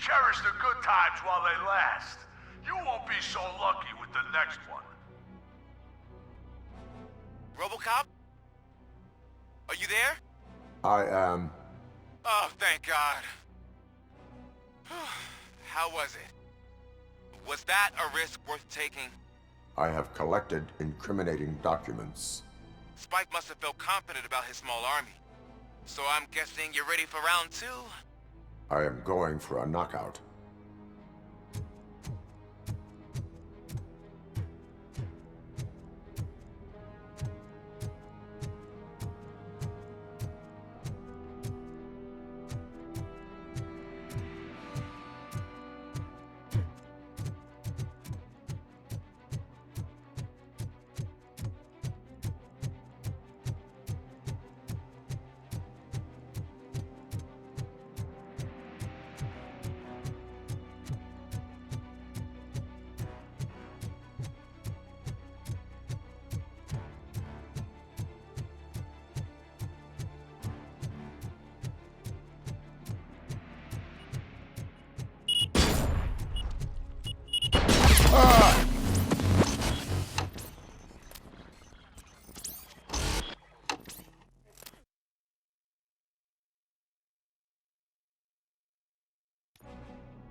Cherish the good times while they last. You won't be so lucky with the next one. Robocop? Are you there? I am. Oh, thank God. How was it? Was that a risk worth taking? I have collected incriminating documents. Spike must have felt confident about his small army. So I'm guessing you're ready for round 2? I am going for a knockout.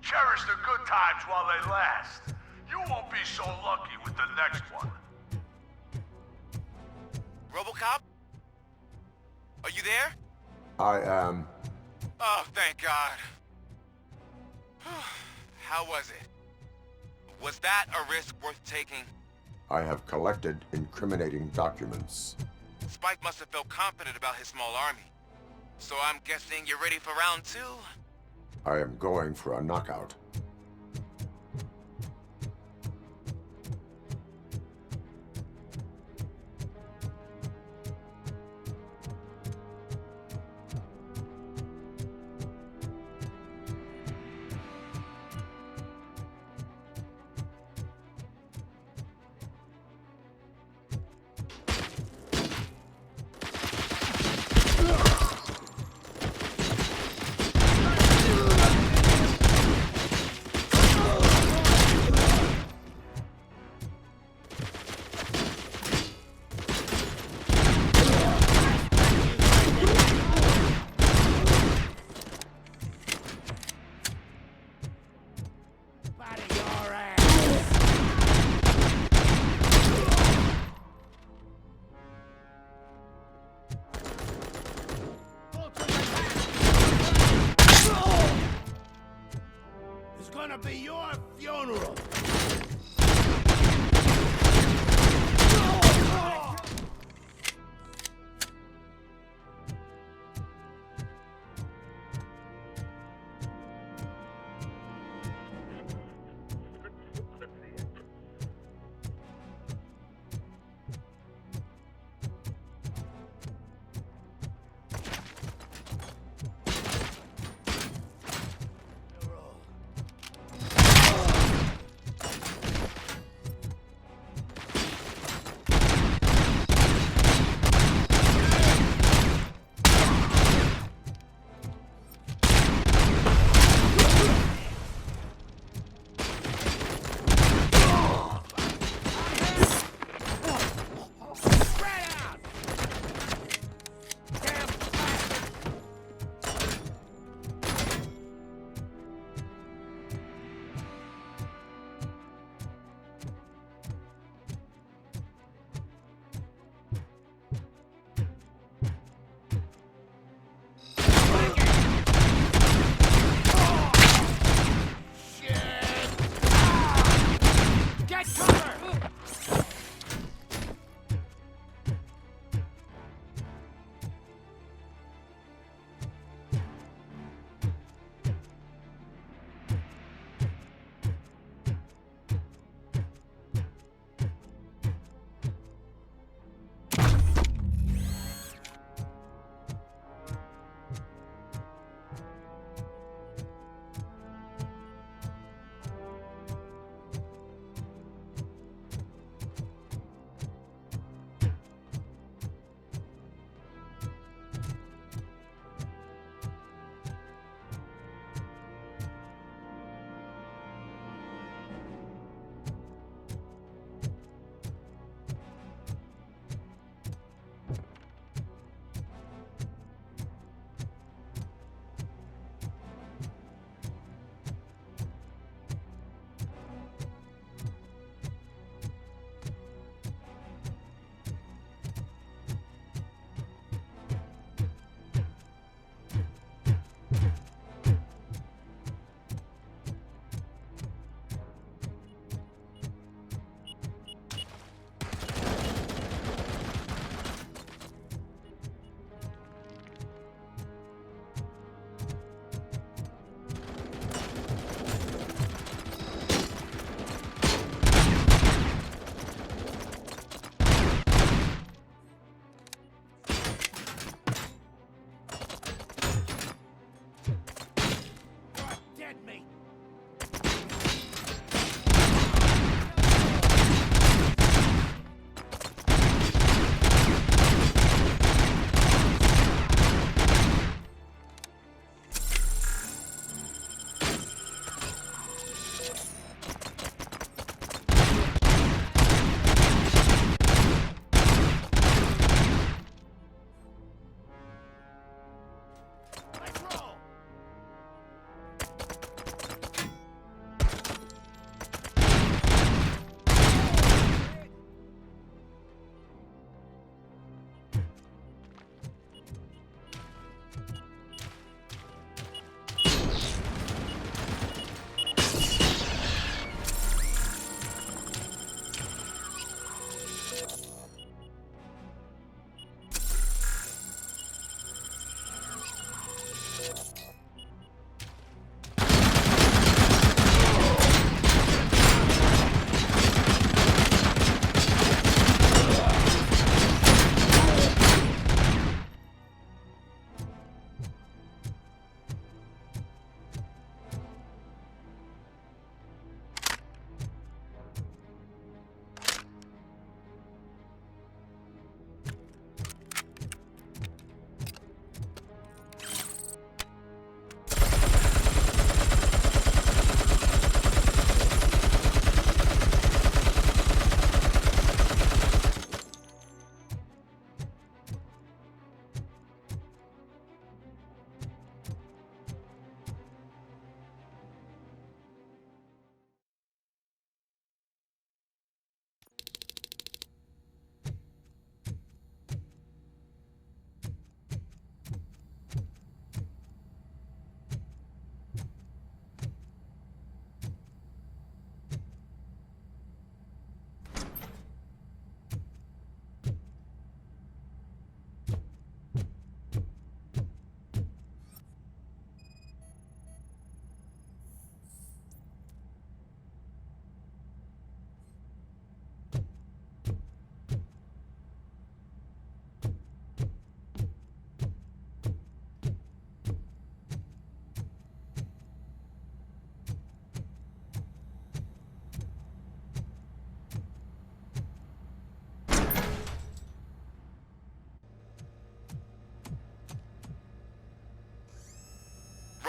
Cherish the good times while they last. You won't be so lucky with the next one. Robocop? Are you there? I am. Oh, thank God. How was it? Was that a risk worth taking? I have collected incriminating documents. Spike must have felt confident about his small army. So I'm guessing you're ready for round 2? I am going for a knockout. Be your funeral.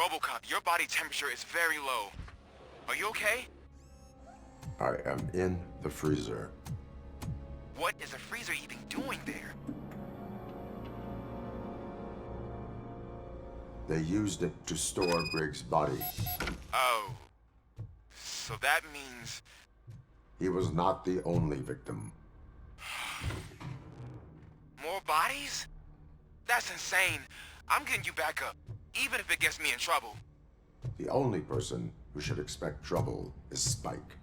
Robocop, your body temperature is very low. Are you okay? I am in the freezer. What is the freezer even doing there? They used it to store Briggs' body. Oh. So that means... He was not the only victim. more bodies? That's insane. I'm getting you back up, even if it gets me in trouble. The only person who should expect trouble is Spike.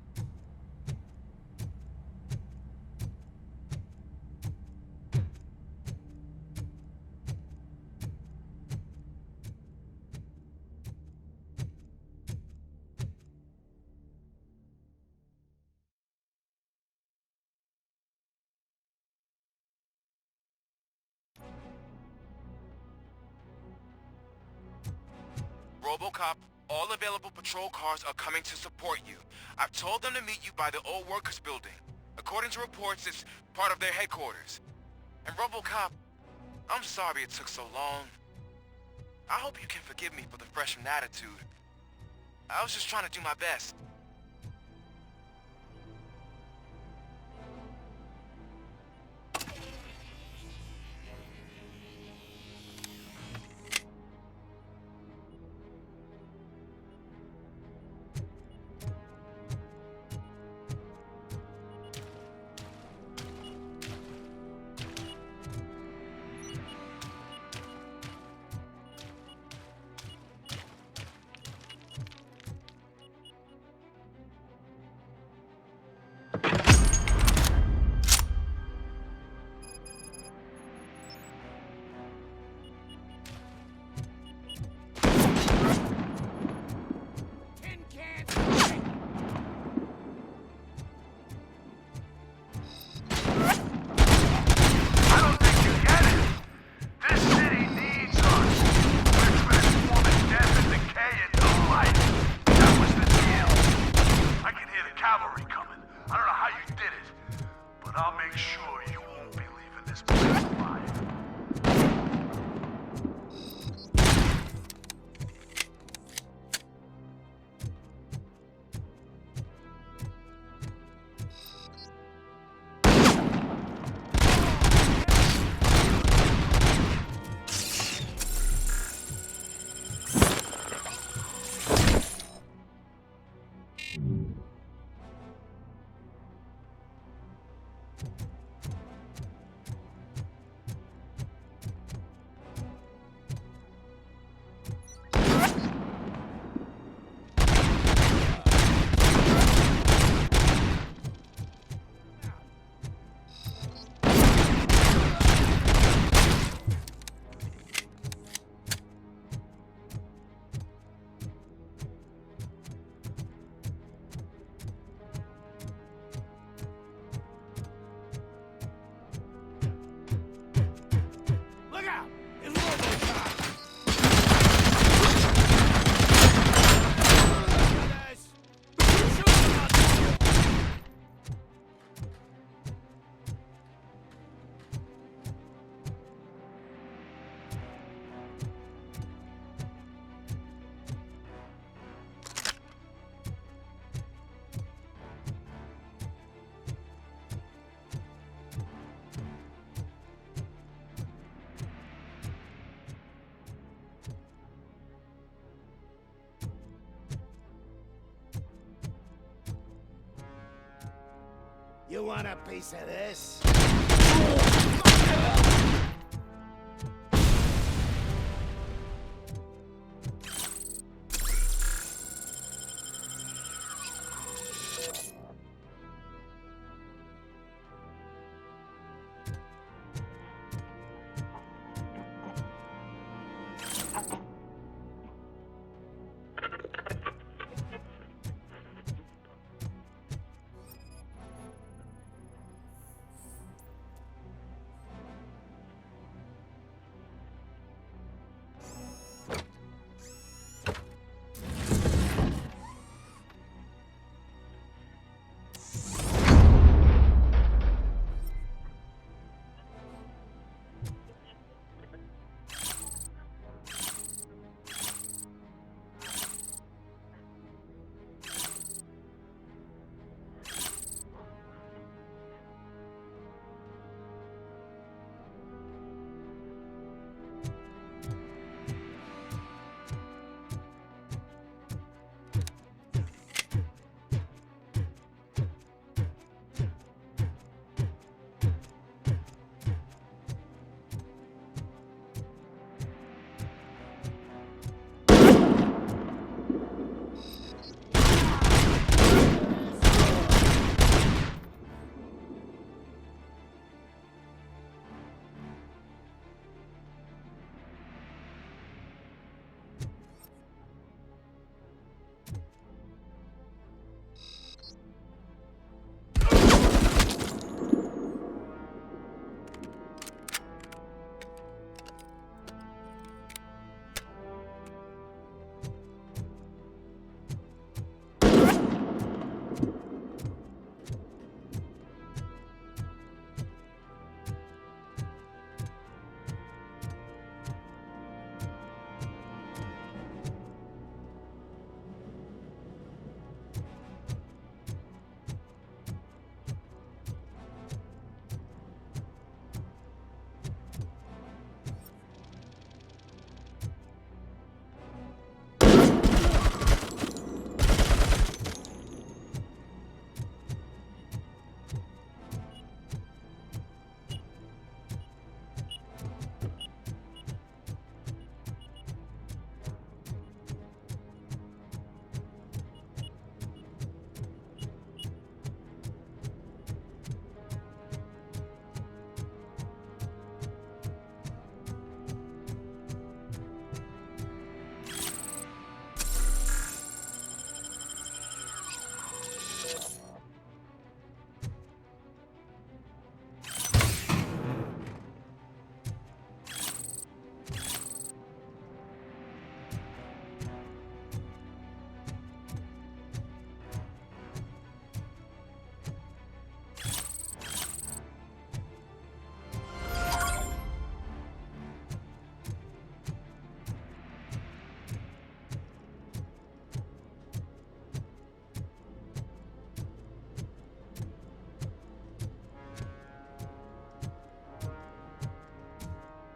Robocop, all available patrol cars are coming to support you. I've told them to meet you by the old workers building. According to reports, it's part of their headquarters. And Robocop, I'm sorry it took so long. I hope you can forgive me for the freshman attitude. I was just trying to do my best. You want a piece of this?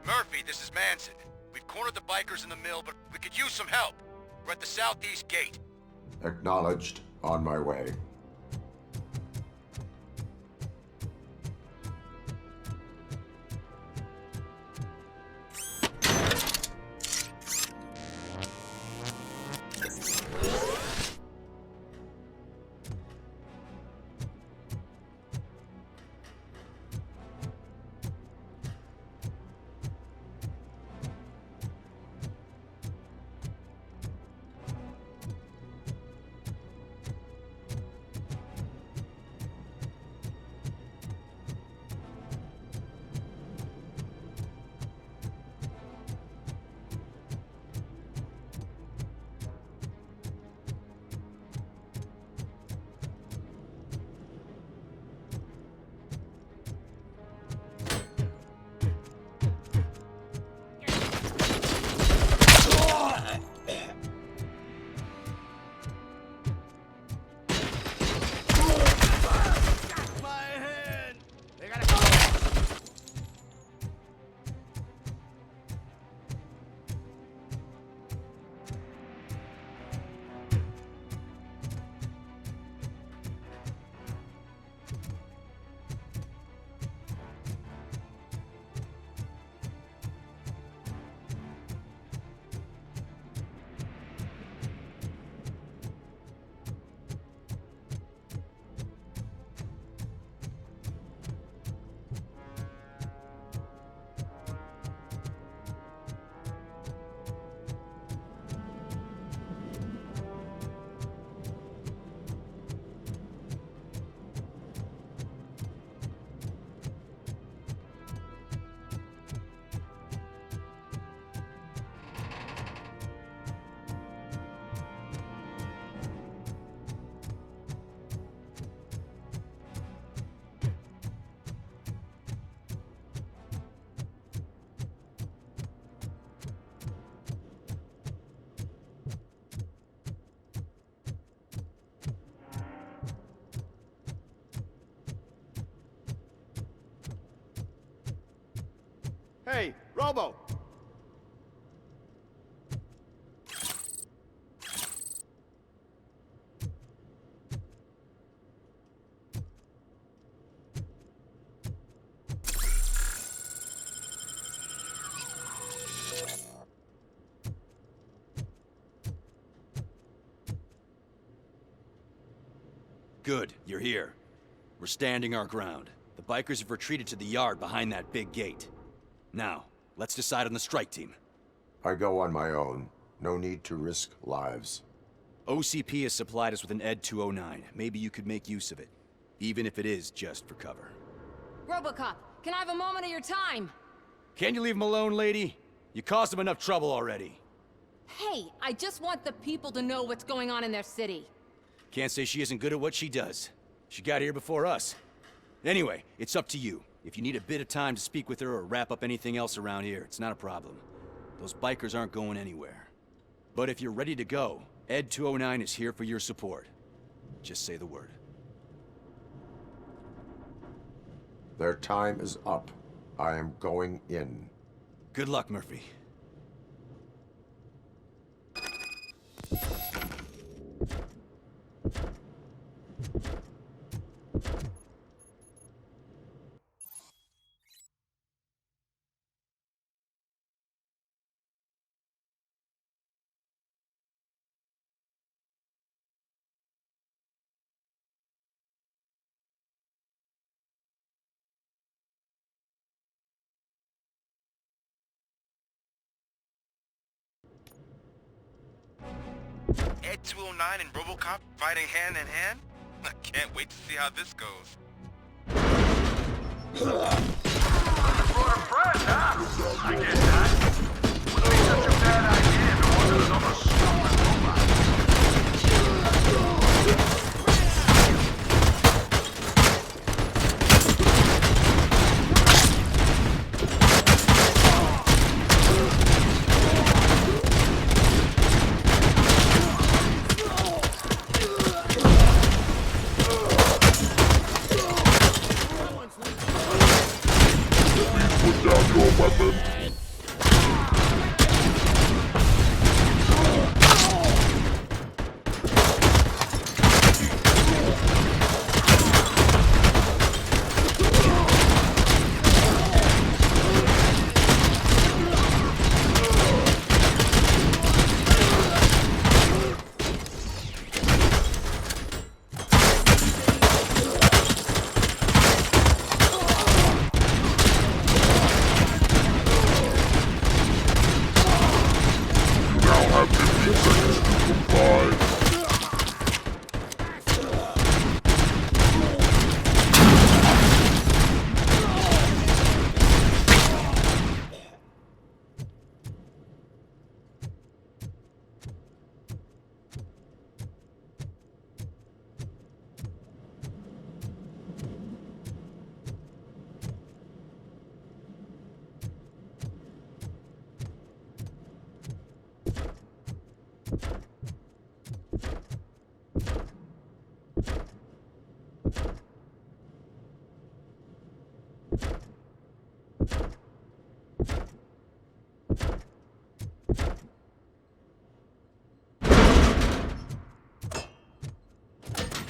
Murphy, this is Manson. We've cornered the bikers in the mill, but we could use some help. We're at the southeast gate. Acknowledged. On my way. Hey, Robo! Good, you're here. We're standing our ground. The bikers have retreated to the yard behind that big gate. Now, let's decide on the strike team. I go on my own. No need to risk lives. OCP has supplied us with an Ed-209. Maybe you could make use of it, even if it is just for cover. Robocop, can I have a moment of your time? Can you leave him alone, lady? You caused him enough trouble already. Hey, I just want the people to know what's going on in their city. Can't say she isn't good at what she does. She got here before us. Anyway, it's up to you. If you need a bit of time to speak with her or wrap up anything else around here, it's not a problem. Those bikers aren't going anywhere. But if you're ready to go, Ed-209 is here for your support. Just say the word. Their time is up. I am going in. Good luck, Murphy. Ed-209 and Robocop fighting hand in hand? I can't wait to see how this goes. You brought a friend, huh? I get that. Wouldn't be such a bad idea if it wasn't another stupid robot.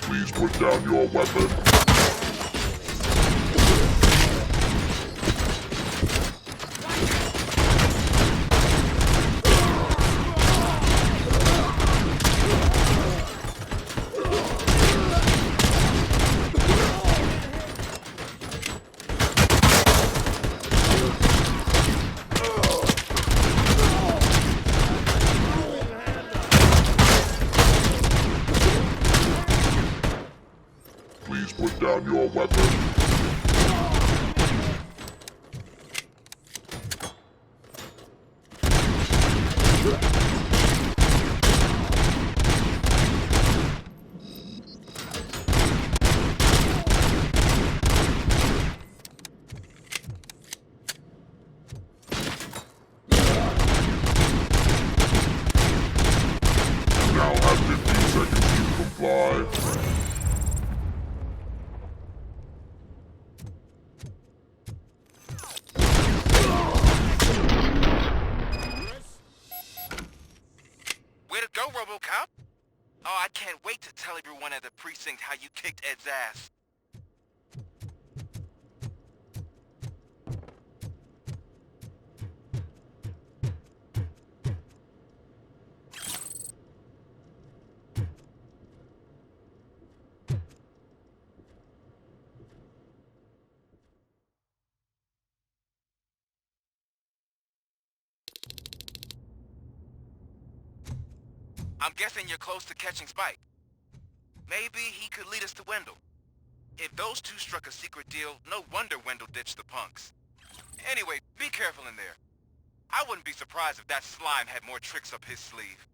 Please put down your weapon. Please put down your weapon. You now have 15 seconds to comply. Way to go, Robocop! Oh, I can't wait to tell everyone at the precinct how you kicked Ed's ass. I'm guessing you're close to catching Spike. Maybe he could lead us to Wendell. If those two struck a secret deal, no wonder Wendell ditched the punks. Anyway, be careful in there. I wouldn't be surprised if that slime had more tricks up his sleeve.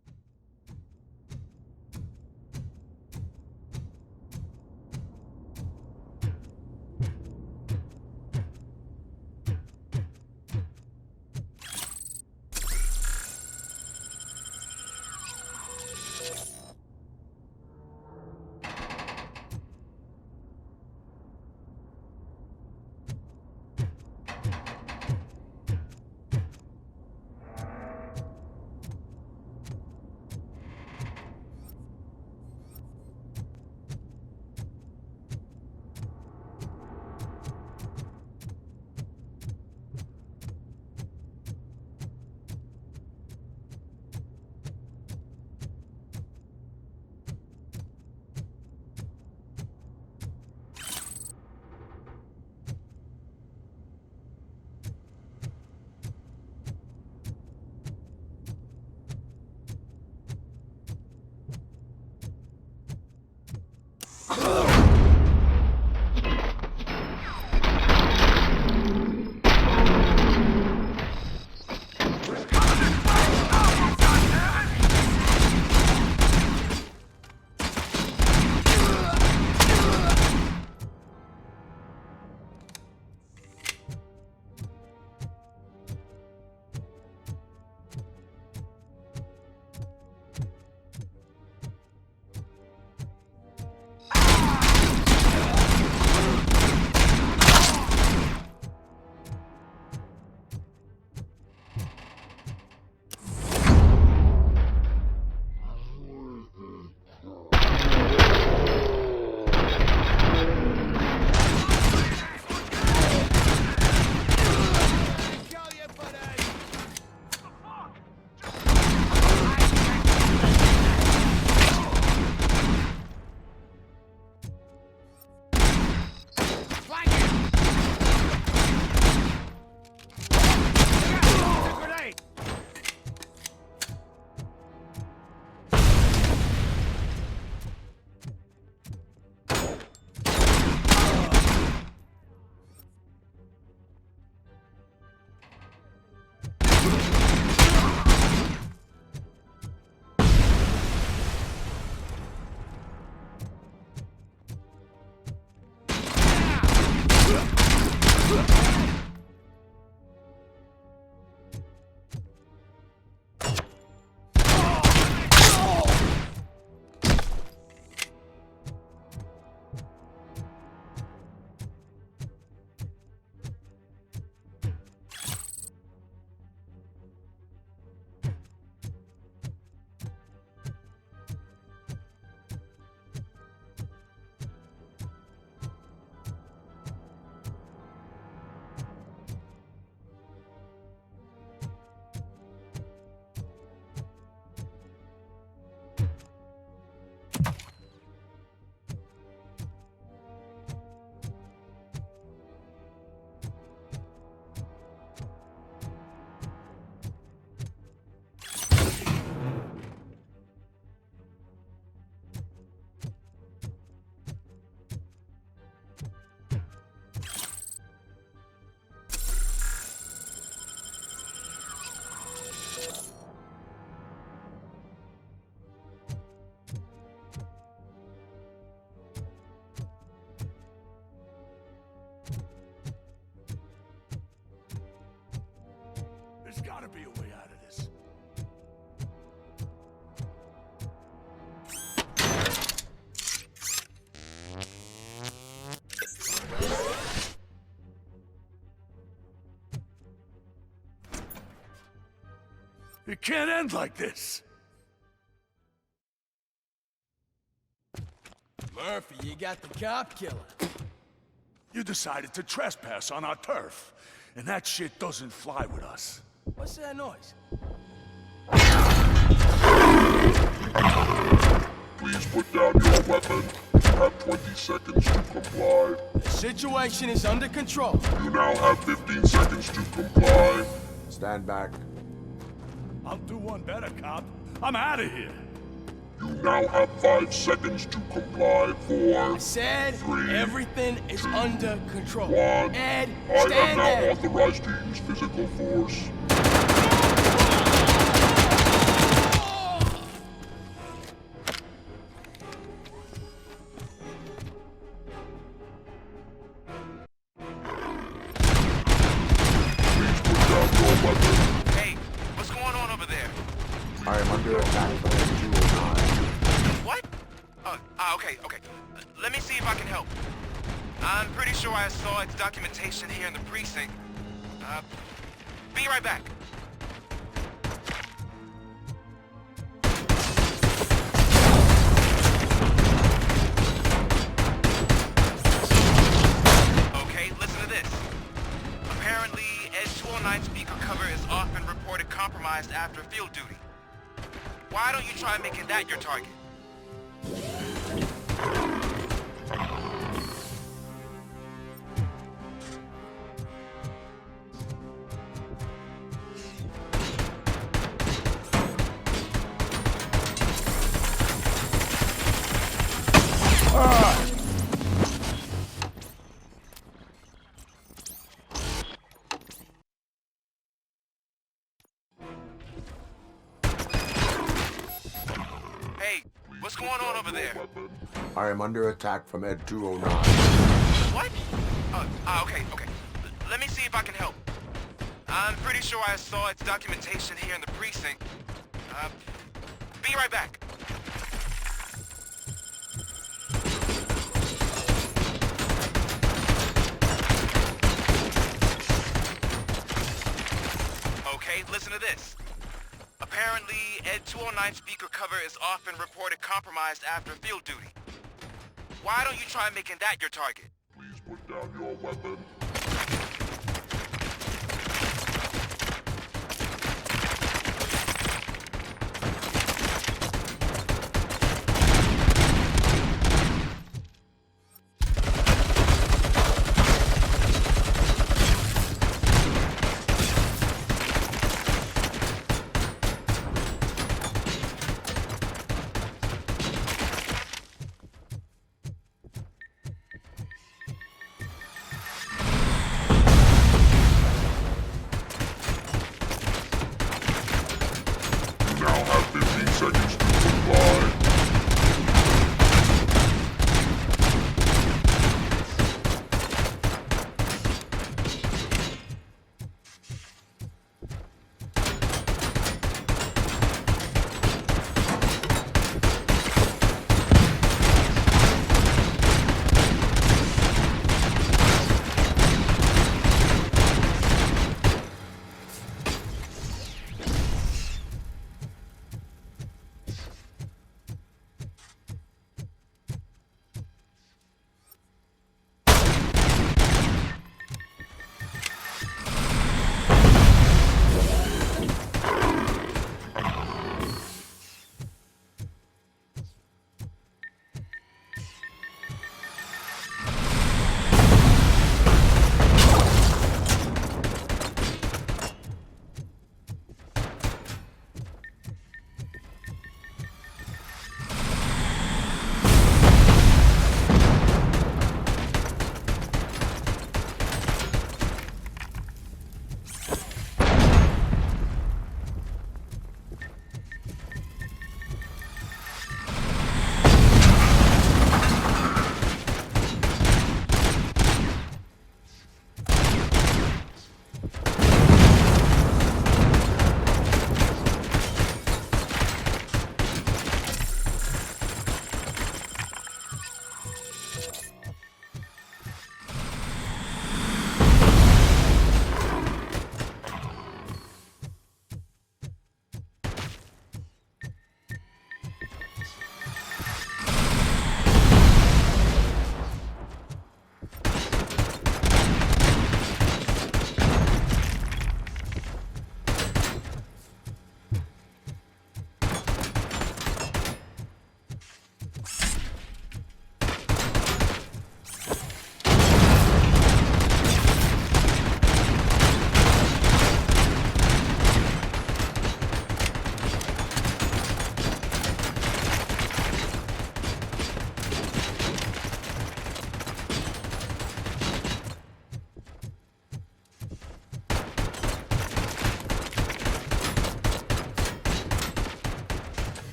There's gotta be a way out of this. It can't end like this. Murphy, you got the cop killer. You decided to trespass on our turf, and that shit doesn't fly with us. What's that noise? Please put down your weapon. You have 20 seconds to comply. The situation is under control. You now have 15 seconds to comply. Stand back. I'll do one better, cop. I'm out of here. You now have 5 seconds to comply. 4, I said 3, everything is under control. 1. Ed, I am stand now there. authorized to use physical force. Please put down your weapon. Hey, what's going on over there? I am under attack from Ep3. What? Okay. Let me see if I can help. I'm pretty sure I saw its documentation here in the precinct. Be right back. Okay, listen to this. Apparently, Ed209 speaker cover is often reported compromised after field duty. Why don't you try making that your target? Hey, what's going on over there? I am under attack from Ed209. What? Okay. Let me see if I can help. I'm pretty sure I saw its documentation here in the precinct. Be right back. Okay, listen to this. Apparently, Ed209 speaker cover is often reported compromised after field duty. Why don't you try making that your target? Please put down your weapon.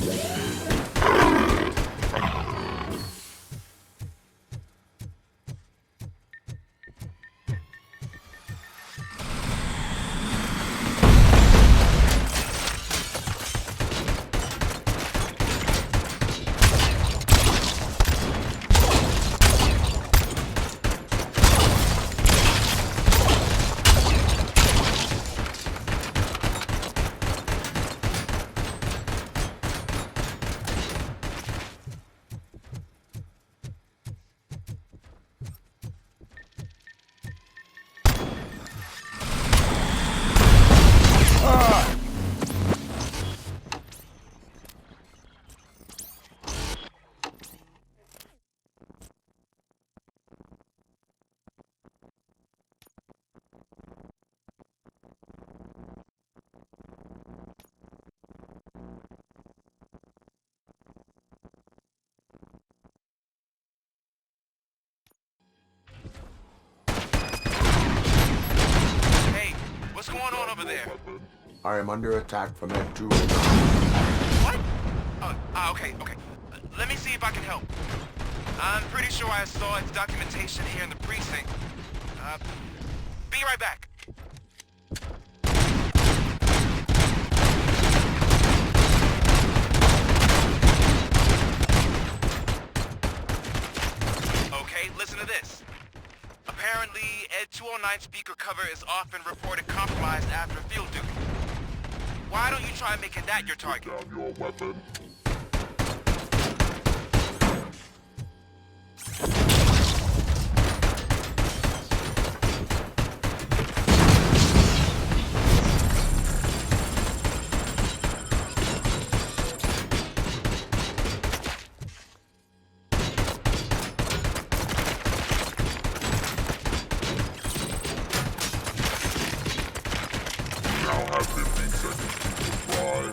Hey, what's going on over there? I am under attack from Ep3. What? Okay. Let me see if I can help. I'm pretty sure I saw its documentation here in the precinct. Be right back. Okay, listen to this. Apparently, Ed209 speaker cover is often reported compromised after field duty. Why don't you try making that your target? Down your weapon. You now have 15 seconds to comply.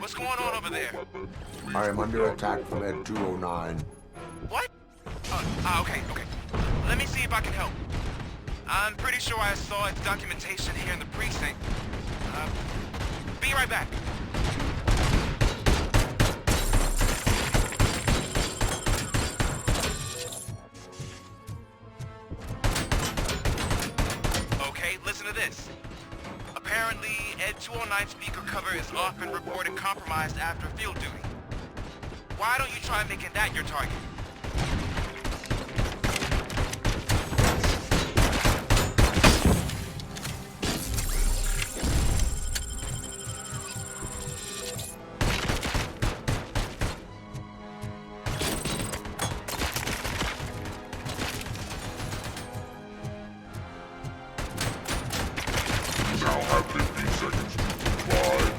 What's going on over there? I am under attack from Ed209. What? Okay. Let me see if I can help. I'm pretty sure I saw its documentation here in the precinct. Be right back. Okay, listen to this. Apparently, Ed209 speaker cover is often reported compromised after field duty. Why don't you try making that your target? You now have 15 seconds to comply.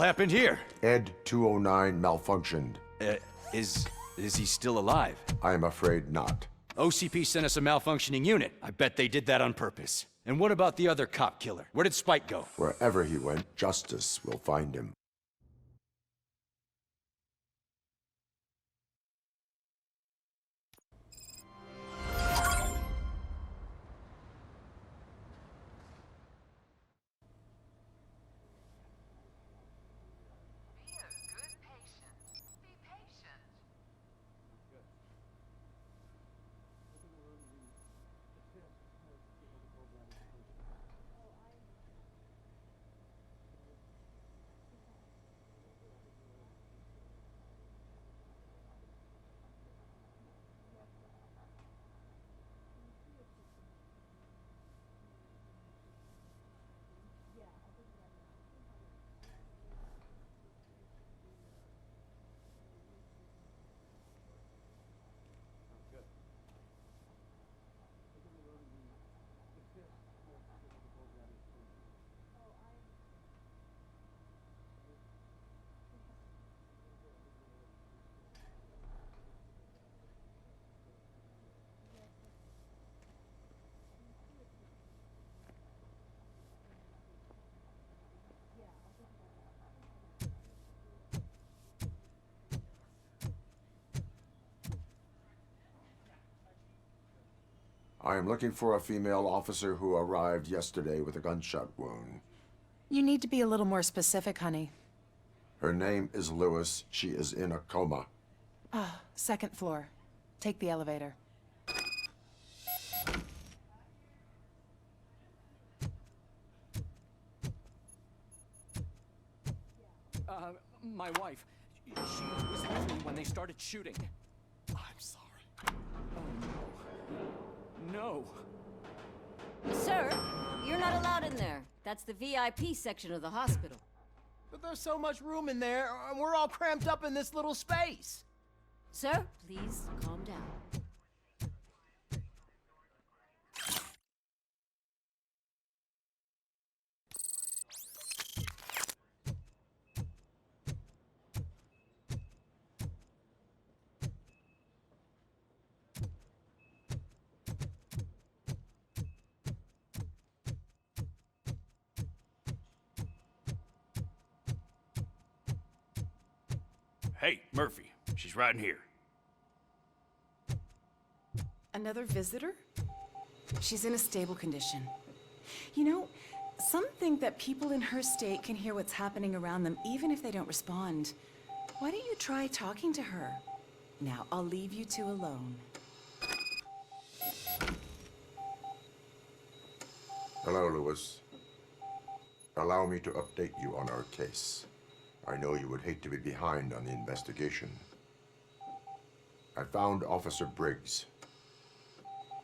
happened here? Ed 209 malfunctioned. Is he still alive? I am afraid not. OCP sent us a malfunctioning unit. I bet they did that on purpose. And what about the other cop killer? Where did Spike go? Wherever he went, justice will find him. I am looking for a female officer who arrived yesterday with a gunshot wound. You need to be a little more specific, honey. Her name is Lewis. She is in a coma. Ah, second floor. Take the elevator. My wife. She was with me when they started shooting. I'm sorry. Oh, no. No. Sir, you're not allowed in there. That's the VIP section of the hospital. But there's so much room in there, and we're all cramped up in this little space. Sir, please calm down. Hey, Murphy. She's right in here. Another visitor? She's in a stable condition. You know, some think that people in her state can hear what's happening around them even if they don't respond. Why don't you try talking to her? Now, I'll leave you two alone. Hello, Lewis. Allow me to update you on our case. I know you would hate to be behind on the investigation. I found Officer Briggs.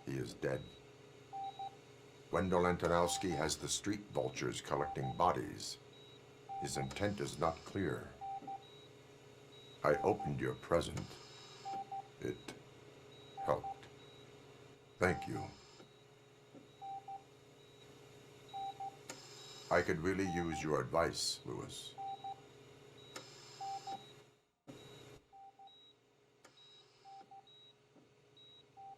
He is dead. Wendell Antonowski has the street vultures collecting bodies. His intent is not clear. I opened your present. It helped. Thank you. I could really use your advice, Lewis.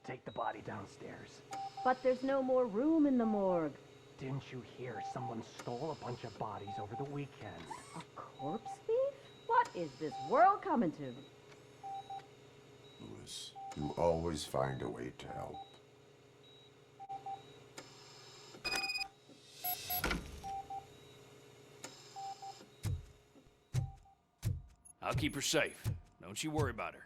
Take the body downstairs. But there's no more room in the morgue. Didn't you hear someone stole a bunch of bodies over the weekend? A corpse thief? What is this world coming to? Lewis, you always find a way to help. I'll keep her safe. Don't you worry about her.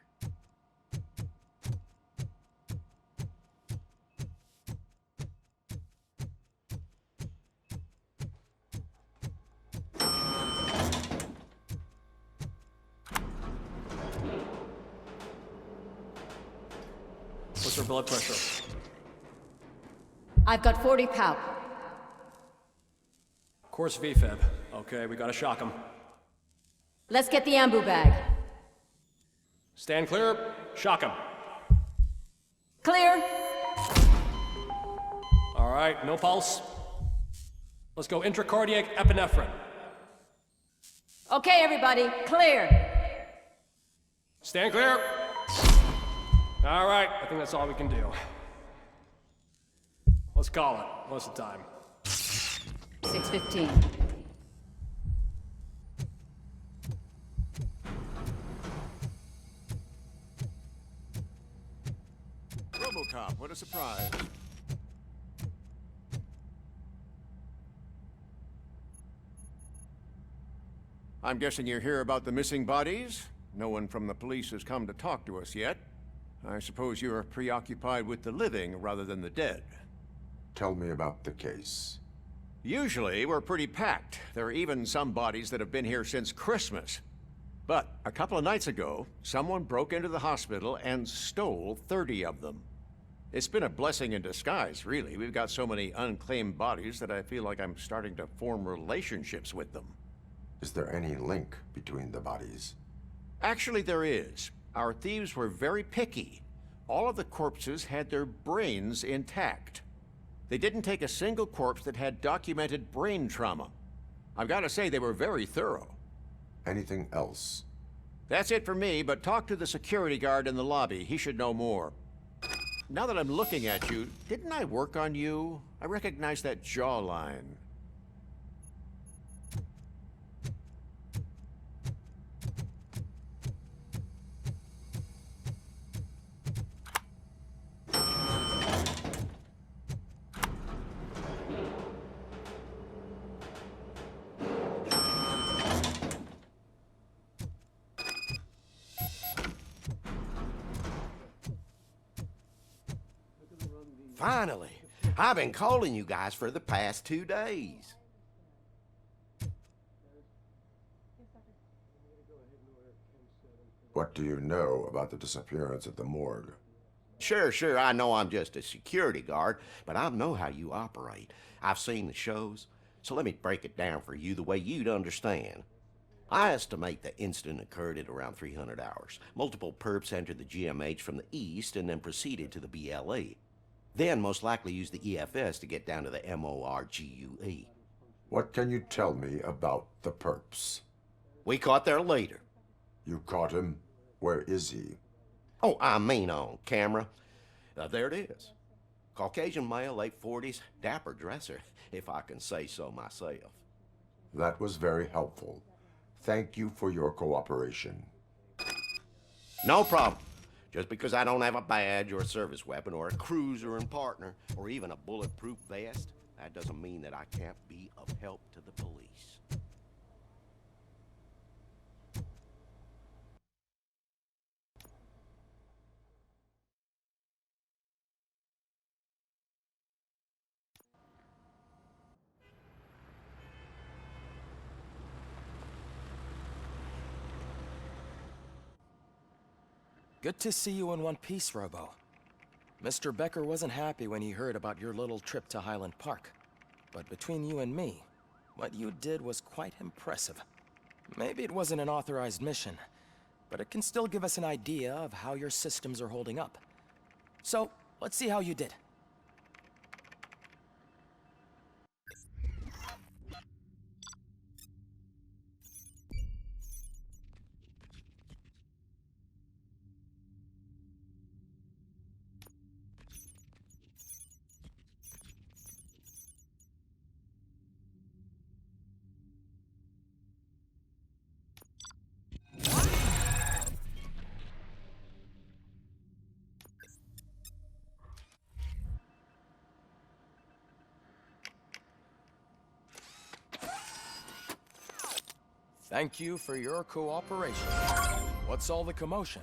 What's her blood pressure? I've got 40 pow. Course VFib. Okay, we gotta shock him. Let's get the ambu bag. Stand clear. Shock him. Clear. All right, no pulse. Let's go intracardiac epinephrine. Okay, everybody, clear. Stand clear. All right, I think that's all we can do. Let's call it. What's the time? 6:15. Robocop, what a surprise. I'm guessing you're here about the missing bodies? No one from the police has come to talk to us yet. I suppose you're preoccupied with the living rather than the dead. Tell me about the case. Usually, we're pretty packed. There are even some bodies that have been here since Christmas. But a couple of nights ago, someone broke into the hospital and stole 30 of them. It's been a blessing in disguise, really. We've got so many unclaimed bodies that I feel like I'm starting to form relationships with them. Is there any link between the bodies? Actually, there is. Our thieves were very picky. All of the corpses had their brains intact. They didn't take a single corpse that had documented brain trauma. I've got to say, they were very thorough. Anything else? That's it for me, but talk to the security guard in the lobby. He should know more. Now that I'm looking at you, didn't I work on you? I recognize that jawline. Finally. I've been calling you guys for the past 2 days. What do you know about the disappearance at the morgue? Sure, I know I'm just a security guard, but I know how you operate. I've seen the shows, so let me break it down for you the way you'd understand. I estimate the incident occurred at around 300 hours. Multiple perps entered the GMH from the east and then proceeded to the BLE. Then most likely used the EFS to get down to the MORGUE. What can you tell me about the perps? We caught their leader. You caught him? Where is he? Oh, I mean on camera. There it is. Caucasian male, late 40s, dapper dresser, if I can say so myself. That was very helpful. Thank you for your cooperation. No problem. Just because I don't have a badge or a service weapon or a cruiser and partner or even a bulletproof vest, that doesn't mean that I can't be of help to the police. Good to see you in one piece, Robo. Mr. Becker wasn't happy when he heard about your little trip to Highland Park. But between you and me, what you did was quite impressive. Maybe it wasn't an authorized mission, but it can still give us an idea of how your systems are holding up. So, let's see how you did. Thank you for your cooperation. What's all the commotion?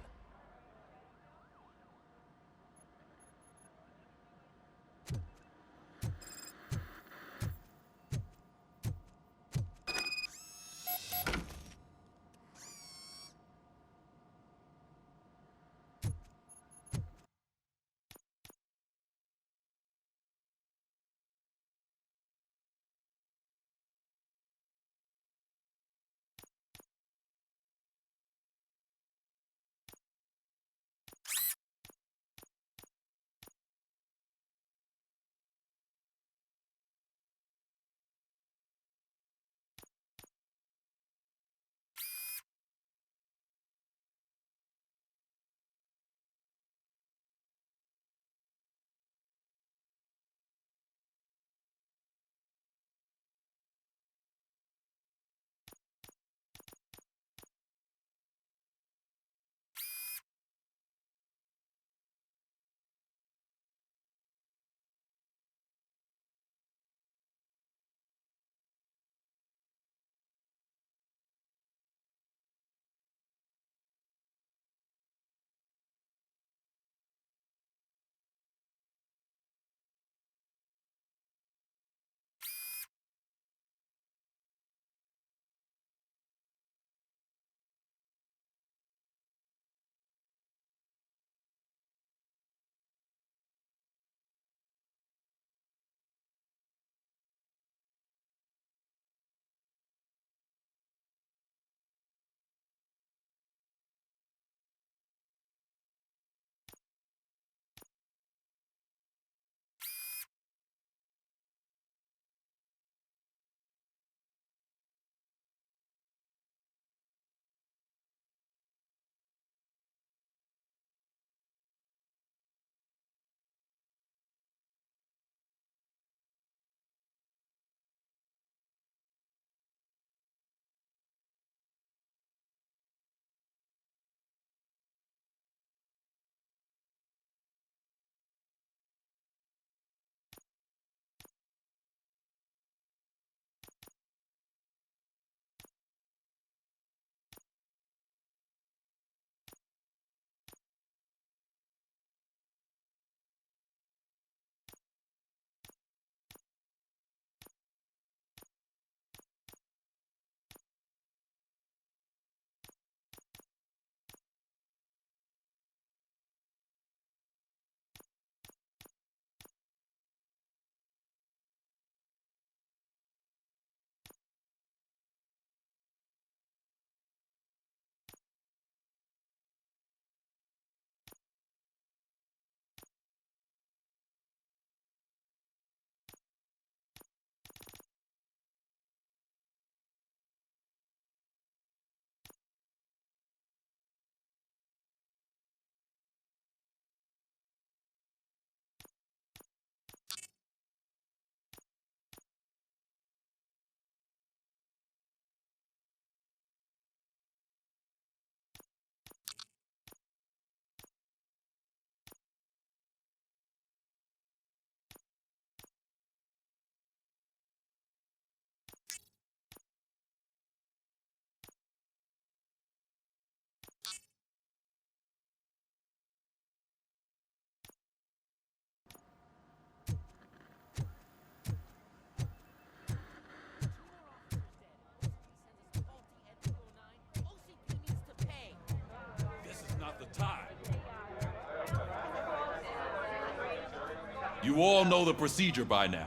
You all know the procedure by now.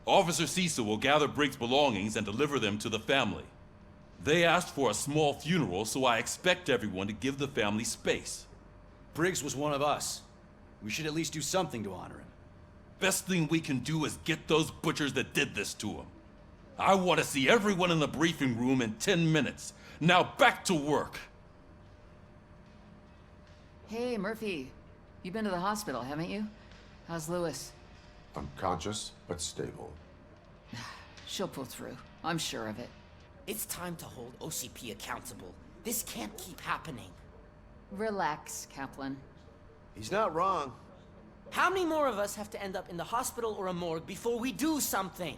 Officer Cecil will gather Briggs' belongings and deliver them to the family. They asked for a small funeral, so I expect everyone to give the family space. Briggs was one of us. We should at least do something to honor him. Best thing we can do is get those butchers that did this to him. I want to see everyone in the briefing room in 10 minutes. Now back to work. Hey, Murphy. You've been to the hospital, haven't you? How's Lewis? Unconscious, but stable. She'll pull through. I'm sure of it. It's time to hold OCP accountable. This can't keep happening. Relax, Kaplan. He's not wrong. How many more of us have to end up in the hospital or a morgue before we do something?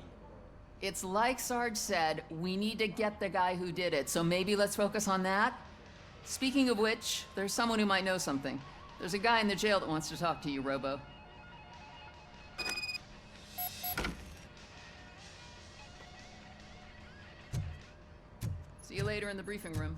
It's like Sarge said, we need to get the guy who did it, so maybe let's focus on that? Speaking of which, there's someone who might know something. There's a guy in the jail that wants to talk to you, Robo. See you later in the briefing room.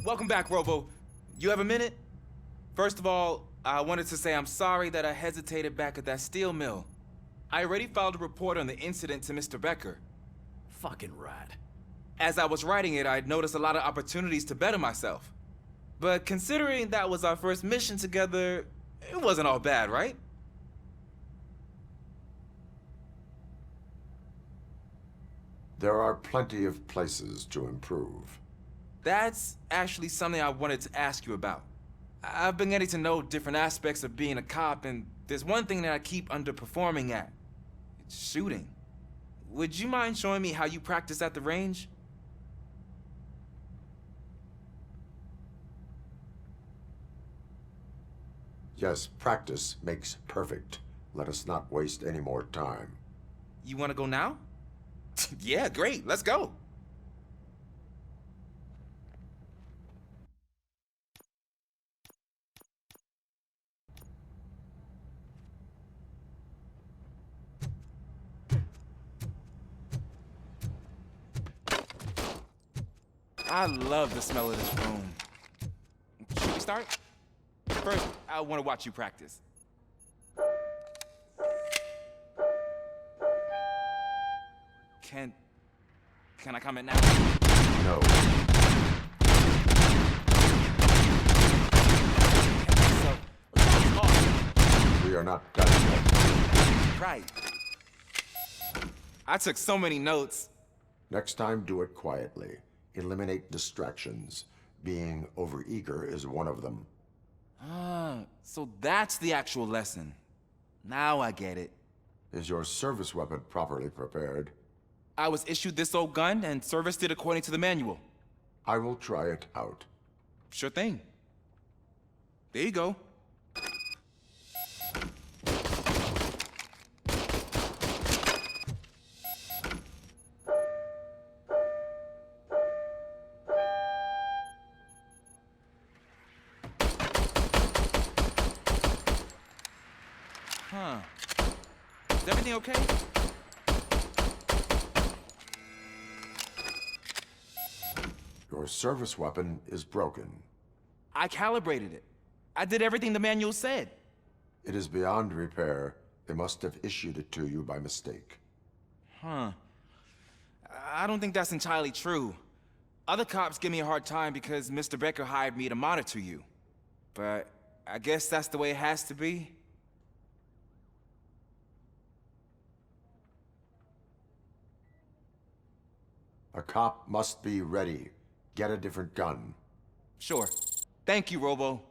Welcome back, Robo. You have a minute? First of all, I wanted to say I'm sorry that I hesitated back at that steel mill. I already filed a report on the incident to Mr. Becker. Fucking rat. As I was writing it, I'd noticed a lot of opportunities to better myself. But considering that was our first mission together, it wasn't all bad, right? There are plenty of places to improve. That's actually something I wanted to ask you about. I've been getting to know different aspects of being a cop, and there's one thing that I keep underperforming at. It's shooting. Would you mind showing me how you practice at the range? Yes, practice makes perfect. Let us not waste any more time. You want to go now? Yeah, great. Let's go. I love the smell of this room. Should we start? First, I want to watch you practice. Can I comment now? No. We are not done yet. Right. I took so many notes. Next time, do it quietly. Eliminate distractions. Being overeager is one of them. Ah, so that's the actual lesson. Now I get it. Is your service weapon properly prepared? I was issued this old gun and serviced it according to the manual. I will try it out. Sure thing. There you go. Huh. Is everything okay? Your service weapon is broken. I calibrated it. I did everything the manual said. It is beyond repair. They must have issued it to you by mistake. Huh. I don't think that's entirely true. Other cops give me a hard time because Mr. Becker hired me to monitor you. But I guess that's the way it has to be. A cop must be ready. Get a different gun. Sure. Thank you, Robo.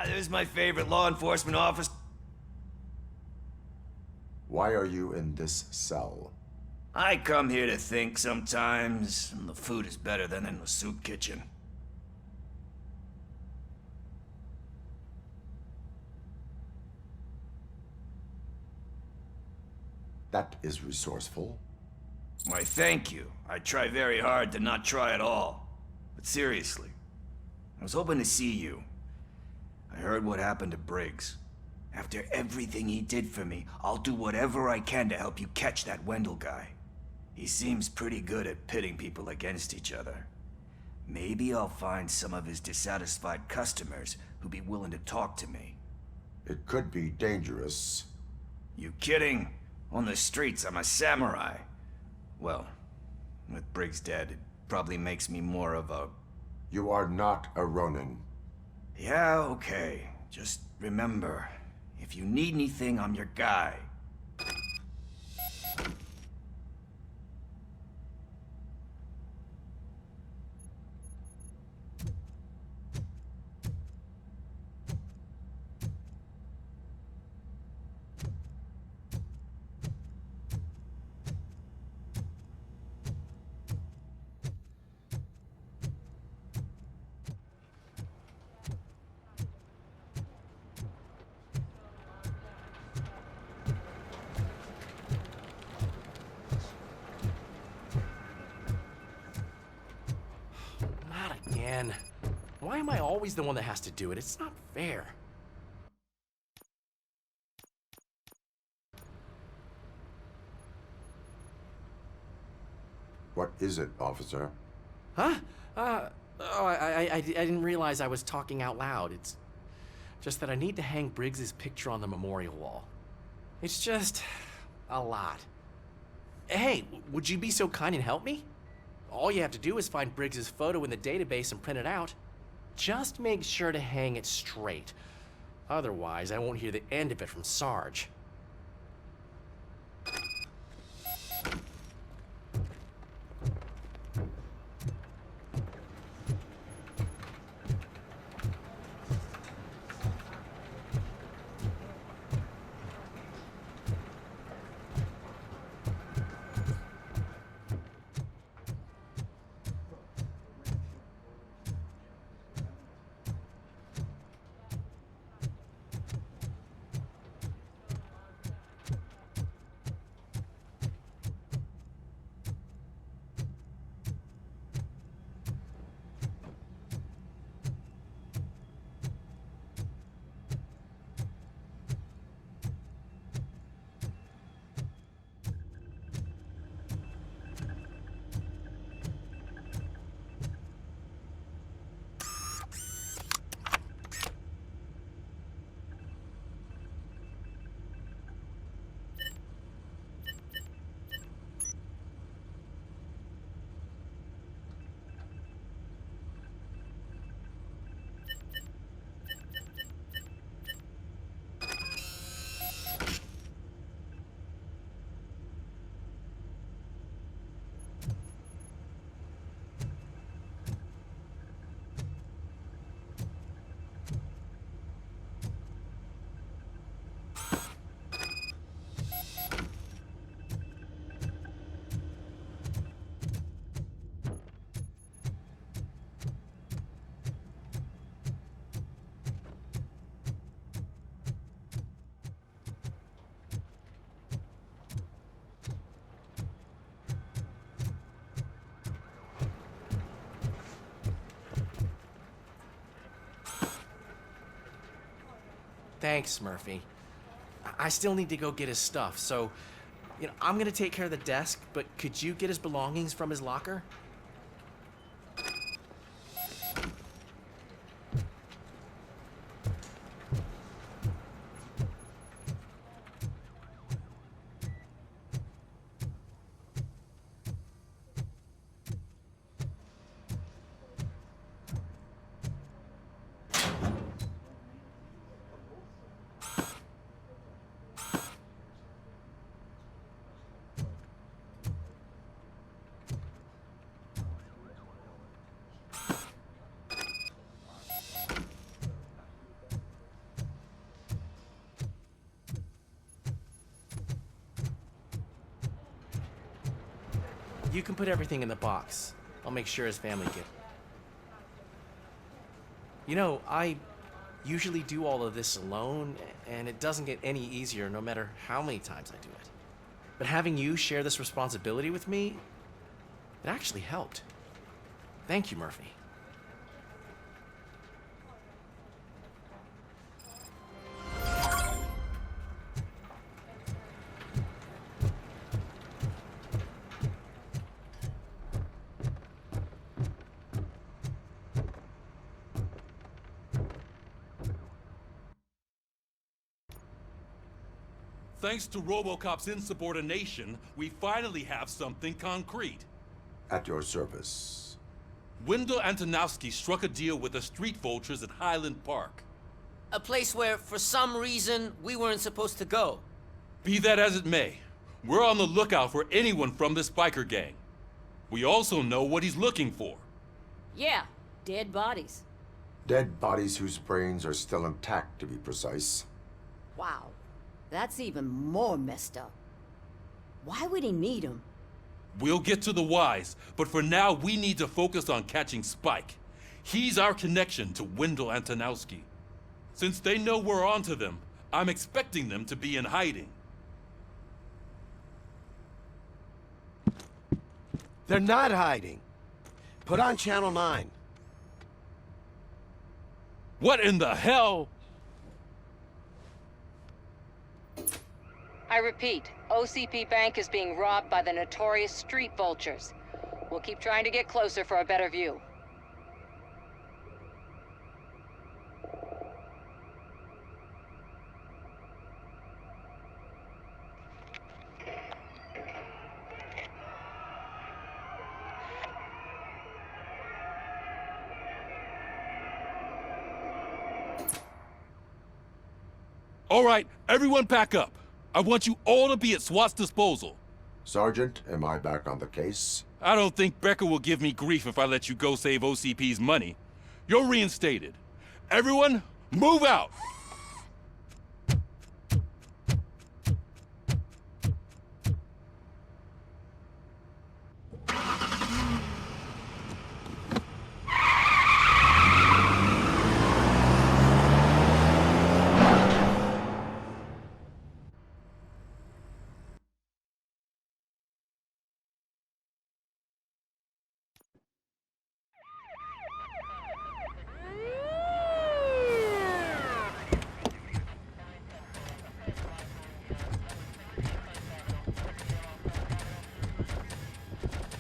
There's my favorite law enforcement officer. Why are you in this cell? I come here to think sometimes, and the food is better than in the soup kitchen. That is resourceful. Why, thank you. I try very hard to not try at all. But seriously, I was hoping to see you. I heard what happened to Briggs. After everything he did for me, I'll do whatever I can to help you catch that Wendell guy. He seems pretty good at pitting people against each other. Maybe I'll find some of his dissatisfied customers who'd be willing to talk to me. It could be dangerous. You kidding? On the streets, I'm a samurai. Well, with Briggs dead, it probably makes me more of a... You are not a Ronin. Yeah, okay. Just remember, if you need anything, I'm your guy. Man, why am I always the one that has to do it? It's not fair. What is it, officer? Huh? I didn't realize I was talking out loud. It's just that I need to hang Briggs's picture on the memorial wall. It's just a lot. Hey, would you be so kind and help me? All you have to do is find Briggs's photo in the database and print it out. Just make sure to hang it straight. Otherwise, I won't hear the end of it from Sarge. Thanks, Murphy. I still need to go get his stuff, so, I'm gonna take care of the desk, but could you get his belongings from his locker? You can put everything in the box. I'll make sure his family get. You know, I usually do all of this alone, and it doesn't get any easier no matter how many times I do it. But having you share this responsibility with me, it actually helped. Thank you, Murphy. Thanks to Robocop's insubordination, we finally have something concrete. At your service. Wendell Antonowski struck a deal with the street vultures at Highland Park. A place where, for some reason, we weren't supposed to go. Be that as it may, we're on the lookout for anyone from this biker gang. We also know what he's looking for. Yeah, dead bodies. Dead bodies whose brains are still intact, to be precise. Wow, that's even more messed up. Why would he need them? We'll get to the whys, but for now we need to focus on catching Spike. He's our connection to Wendell Antonowski. Since they know we're onto them, I'm expecting them to be in hiding. They're not hiding. Put on Channel 9. What in the hell? I repeat, OCP Bank is being robbed by the notorious street vultures. We'll keep trying to get closer for a better view. All right, everyone pack up. I want you all to be at SWAT's disposal. Sergeant, am I back on the case? I don't think Becker will give me grief if I let you go save OCP's money. You're reinstated. Everyone, move out!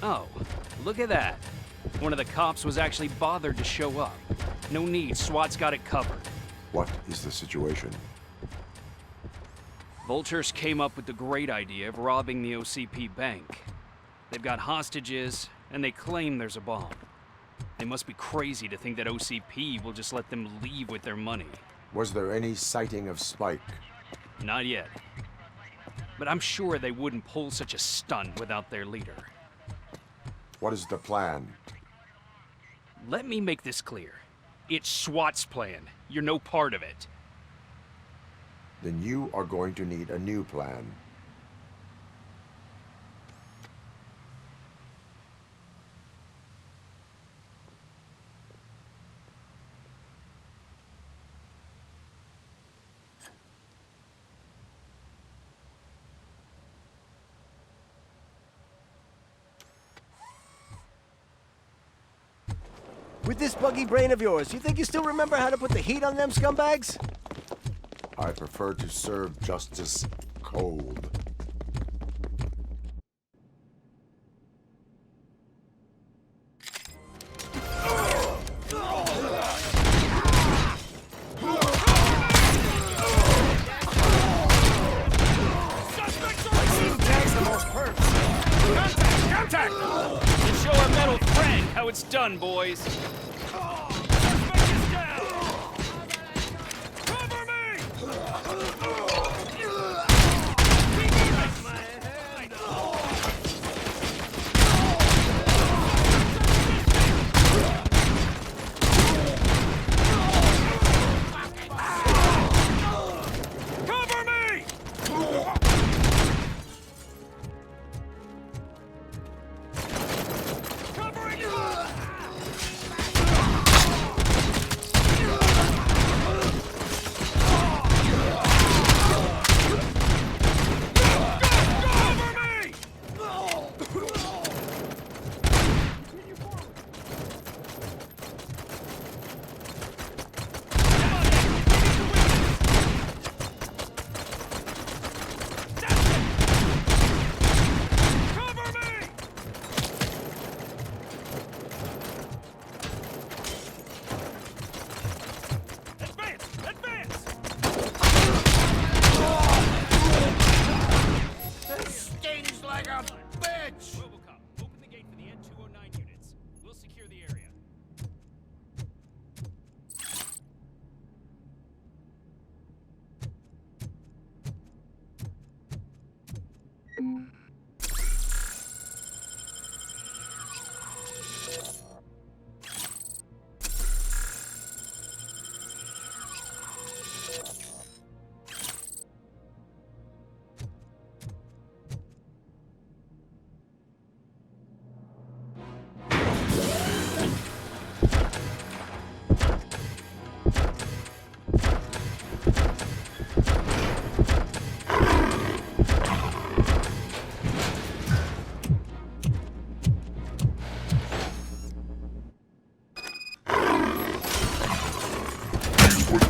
Oh, look at that. One of the cops was actually bothered to show up. No need, SWAT's got it covered. What is the situation? Vultures came up with the great idea of robbing the OCP bank. They've got hostages, and they claim there's a bomb. They must be crazy to think that OCP will just let them leave with their money. Was there any sighting of Spike? Not yet. But I'm sure they wouldn't pull such a stunt without their leader. What is the plan? Let me make this clear. It's SWAT's plan. You're no part of it. Then you are going to need a new plan. With this buggy brain of yours, you think you still remember how to put the heat on them scumbags? I prefer to serve justice cold. Contact! Let's show our metal friend how it's done, boys.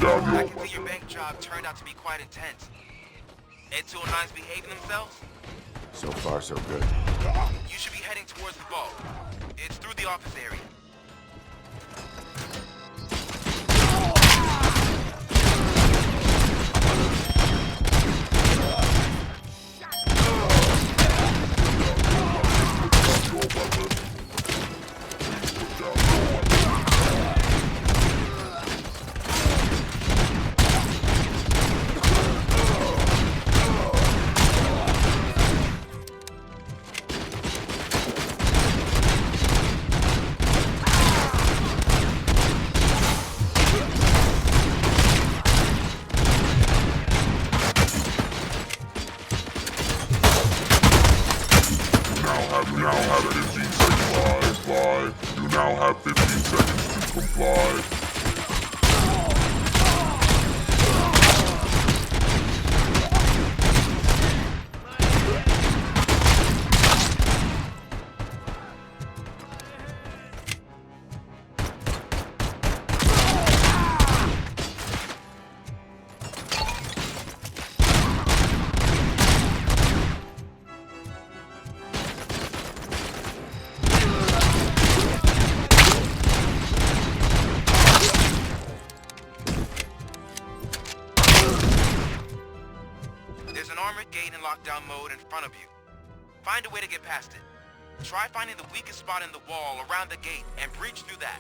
I can see your bank job turned out to be quite intense. Ed209's behaving themselves? So far, so good. You should be heading towards the vault. It's through the office area. You now have 15 seconds to comply. There's an armored gate in lockdown mode in front of you. Find a way to get past it. Try finding the weakest spot in the wall around the gate and breach through that.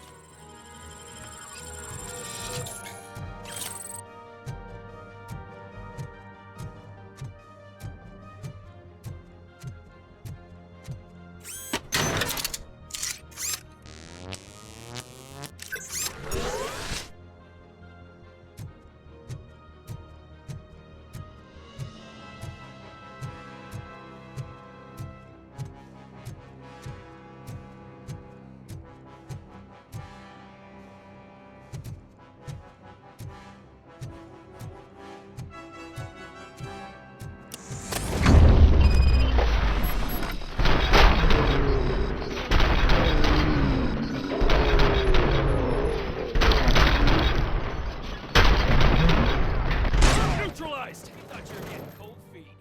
Neutralized! Thought you were getting cold feet.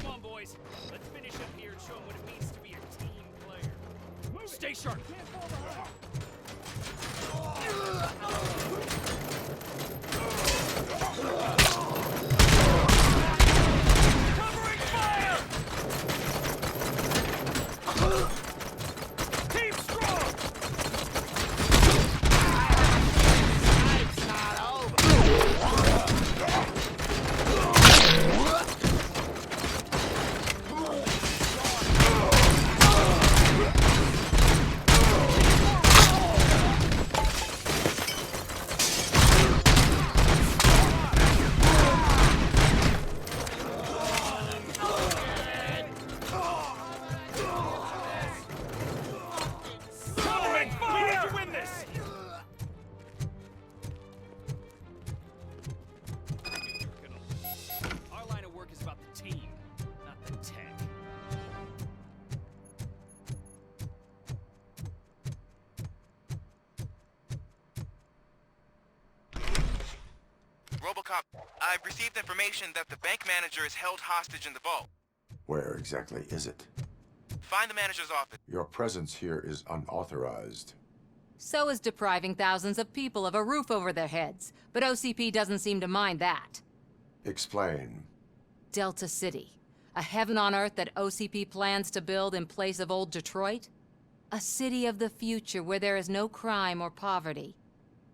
Come on, boys. Let's finish up here and show them what it means to be a team player. Stay sharp. Covering fire! Team strong! It's not over. Covering fire! We need to win this! Our line of work is about the team, not the tech. Robocop, I've received information that the bank manager is held hostage in the vault. Where exactly is it? Find the manager's office. Your presence here is unauthorized. So is depriving thousands of people of a roof over their heads. But OCP doesn't seem to mind that. Explain. Delta City. A heaven on earth that OCP plans to build in place of old Detroit? A city of the future where there is no crime or poverty.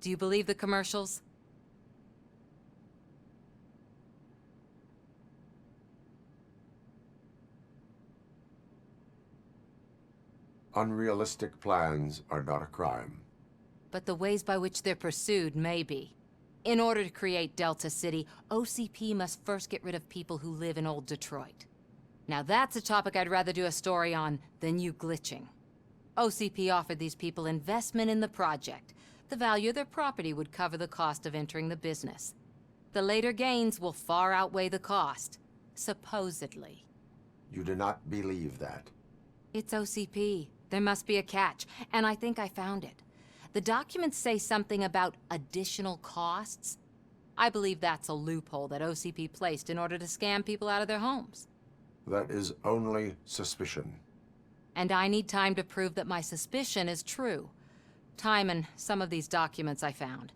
Do you believe the commercials? Unrealistic plans are not a crime. But the ways by which they're pursued may be. In order to create Delta City, OCP must first get rid of people who live in old Detroit. Now that's a topic I'd rather do a story on than you glitching. OCP offered these people investment in the project. The value of their property would cover the cost of entering the business. The later gains will far outweigh the cost, supposedly. You do not believe that. It's OCP. There must be a catch, and I think I found it. The documents say something about additional costs. I believe that's a loophole that OCP placed in order to scam people out of their homes. That is only suspicion. And I need time to prove that my suspicion is true. Time and some of these documents I found.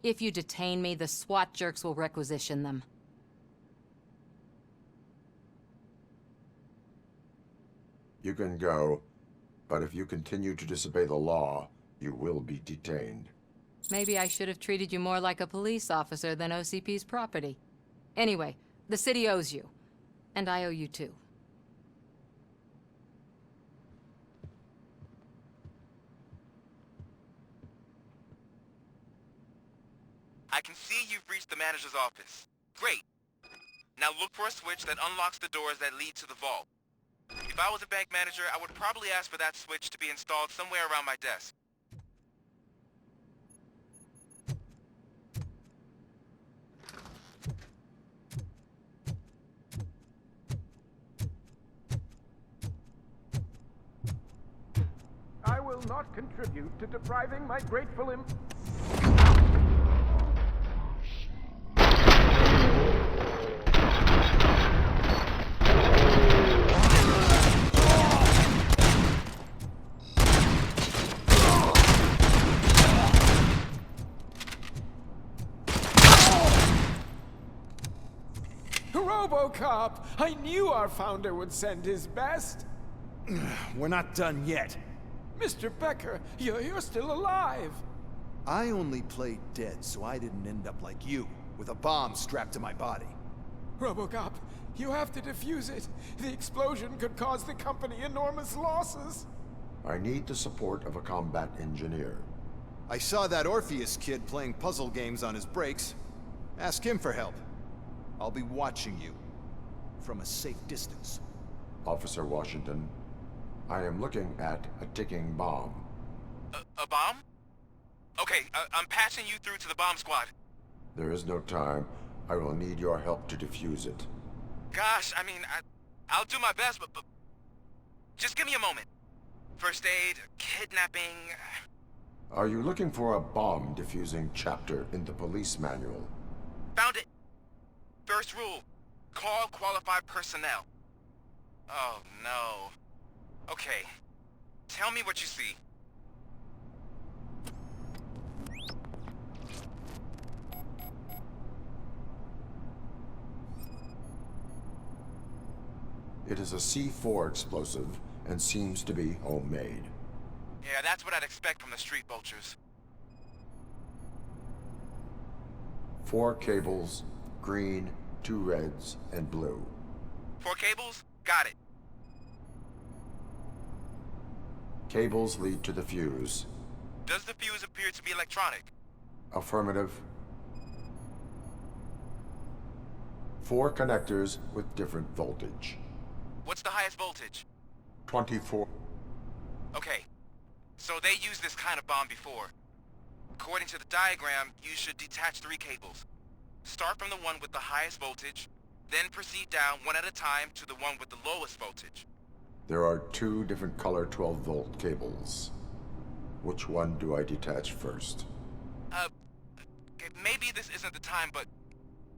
If you detain me, the SWAT jerks will requisition them. You can go, but if you continue to disobey the law, you will be detained. Maybe I should have treated you more like a police officer than OCP's property. Anyway, the city owes you. And I owe you too. I can see you've reached the manager's office. Great. Now look for a switch that unlocks the doors that lead to the vault. If I was a bank manager, I would probably ask for that switch to be installed somewhere around my desk. I will not contribute to depriving my grateful Robocop! I knew our founder would send his best! We're not done yet. Mr. Becker, you're still alive! I only played dead so I didn't end up like you, with a bomb strapped to my body. Robocop, you have to defuse it. The explosion could cause the company enormous losses. I need the support of a combat engineer. I saw that Orpheus kid playing puzzle games on his breaks. Ask him for help. I'll be watching you. From a safe distance. Officer Washington, I am looking at a ticking bomb. A bomb? Okay, I'm passing you through to the bomb squad. There is no time. I will need your help to defuse it. Gosh, I mean, I'll do my best, but just give me a moment. First aid, kidnapping... Are you looking for a bomb defusing chapter in the police manual? Found it! First rule, call qualified personnel. Oh, no. Okay, tell me what you see. It is a C4 explosive and seems to be homemade. Yeah, that's what I'd expect from the street vultures. 4 cables, green, 2 reds, and blue. 4 cables? Got it. Cables lead to the fuse. Does the fuse appear to be electronic? Affirmative. 4 connectors with different voltage. What's the highest voltage? 24. Okay, so they used this kind of bomb before. According to the diagram, you should detach 3 cables. Start from the one with the highest voltage, then proceed down one at a time to the one with the lowest voltage. There are 2 different color 12-volt cables. Which one do I detach first? Maybe this isn't the time, but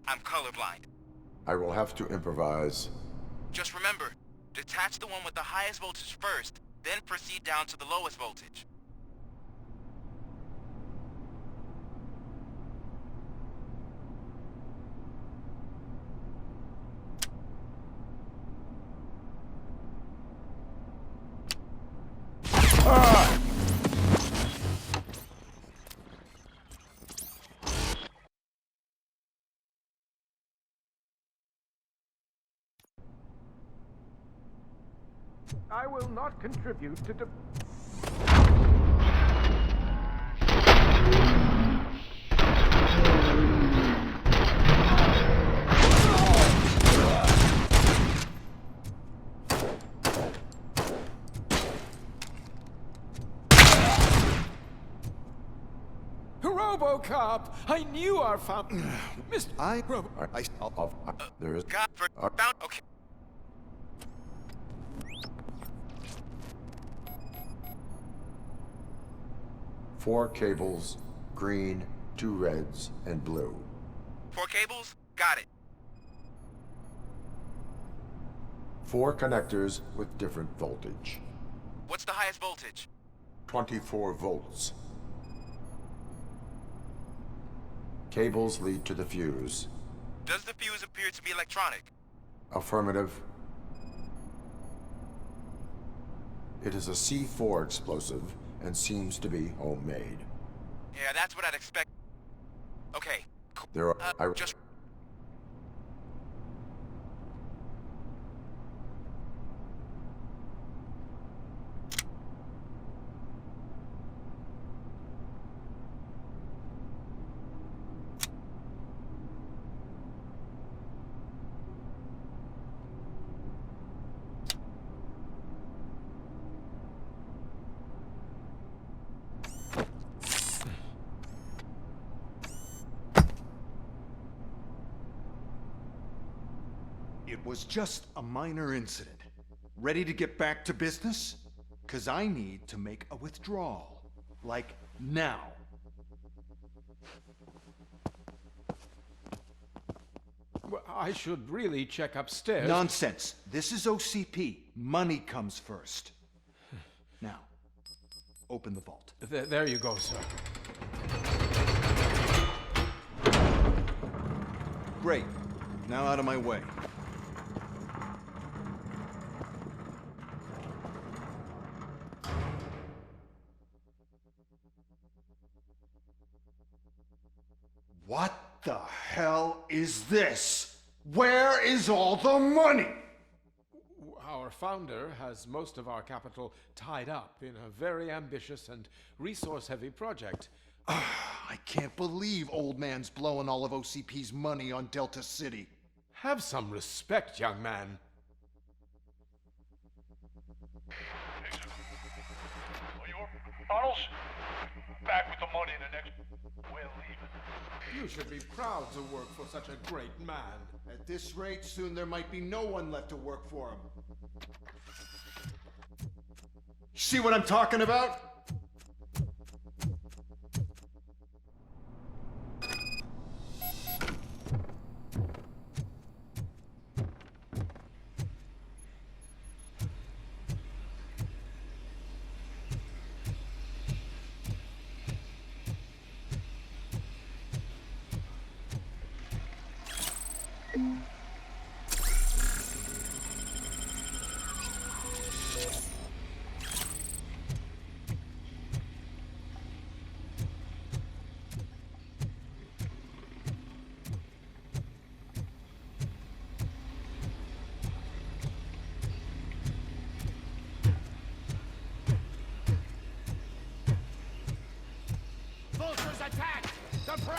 I'm colorblind. I will have to improvise. Just remember, detach the one with the highest voltage first, then proceed down to the lowest voltage. I will not contribute to Robocop! I knew our Mr. There is. Okay. Four cables, green, 2 reds, and blue. 4 cables? Got it. 4 connectors with different voltage. What's the highest voltage? 24 volts. Cables lead to the fuse. Does the fuse appear to be electronic? Affirmative. It is a C4 explosive and seems to be homemade. Yeah, that's what I'd expect. Okay. Cool. There are just It was just a minor incident. Ready to get back to business? 'Cause I need to make a withdrawal. Like, now. Well, I should really check upstairs. Nonsense. This is OCP. Money comes first. Now, open the vault. There you go, sir. Great. Now out of my way. What the hell is this? Where is all the money? Our founder has most of our capital tied up in a very ambitious and resource-heavy project. I can't believe old man's blowing all of OCP's money on Delta City. Have some respect, young man. Tunnels? Back with the money in the next... We're leaving. You should be proud to work for such a great man. At this rate, soon there might be no one left to work for him. See what I'm talking about? Vultures attacked! The prey!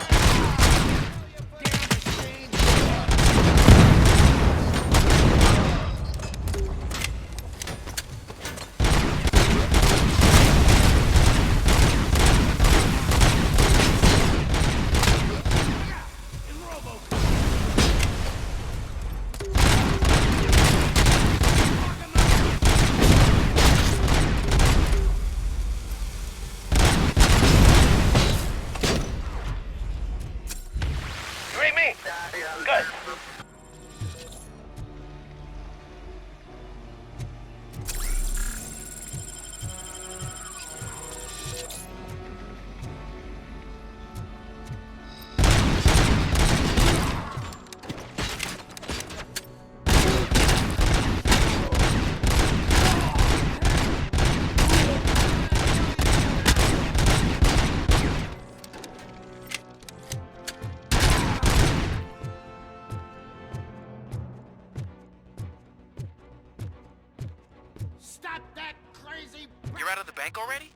Not that crazy. You're out of the bank already?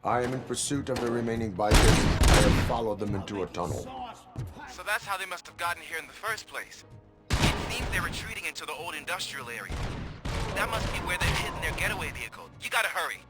I am in pursuit of the remaining bikers. I have followed them into a tunnel. So that's how they must have gotten here in the first place. It seems they're retreating into the old industrial area. That must be where they've hidden their getaway vehicle. You gotta hurry.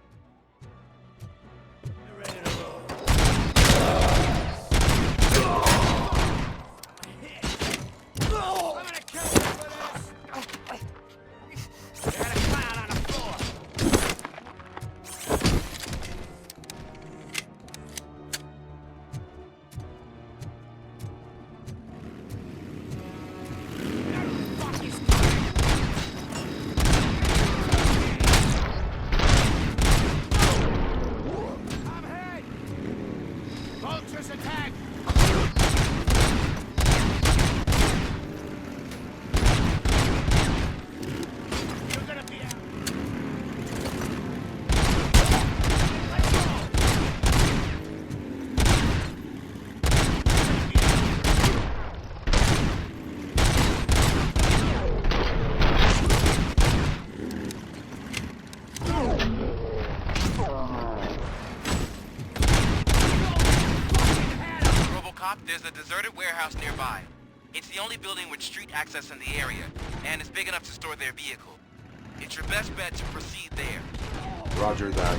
Vultures attack! You're gonna be out. Let's go! Robocop, there's a deserted warehouse nearby. It's the only building with street access in the area, and it's big enough to store their vehicle. It's your best bet to proceed there. Roger that.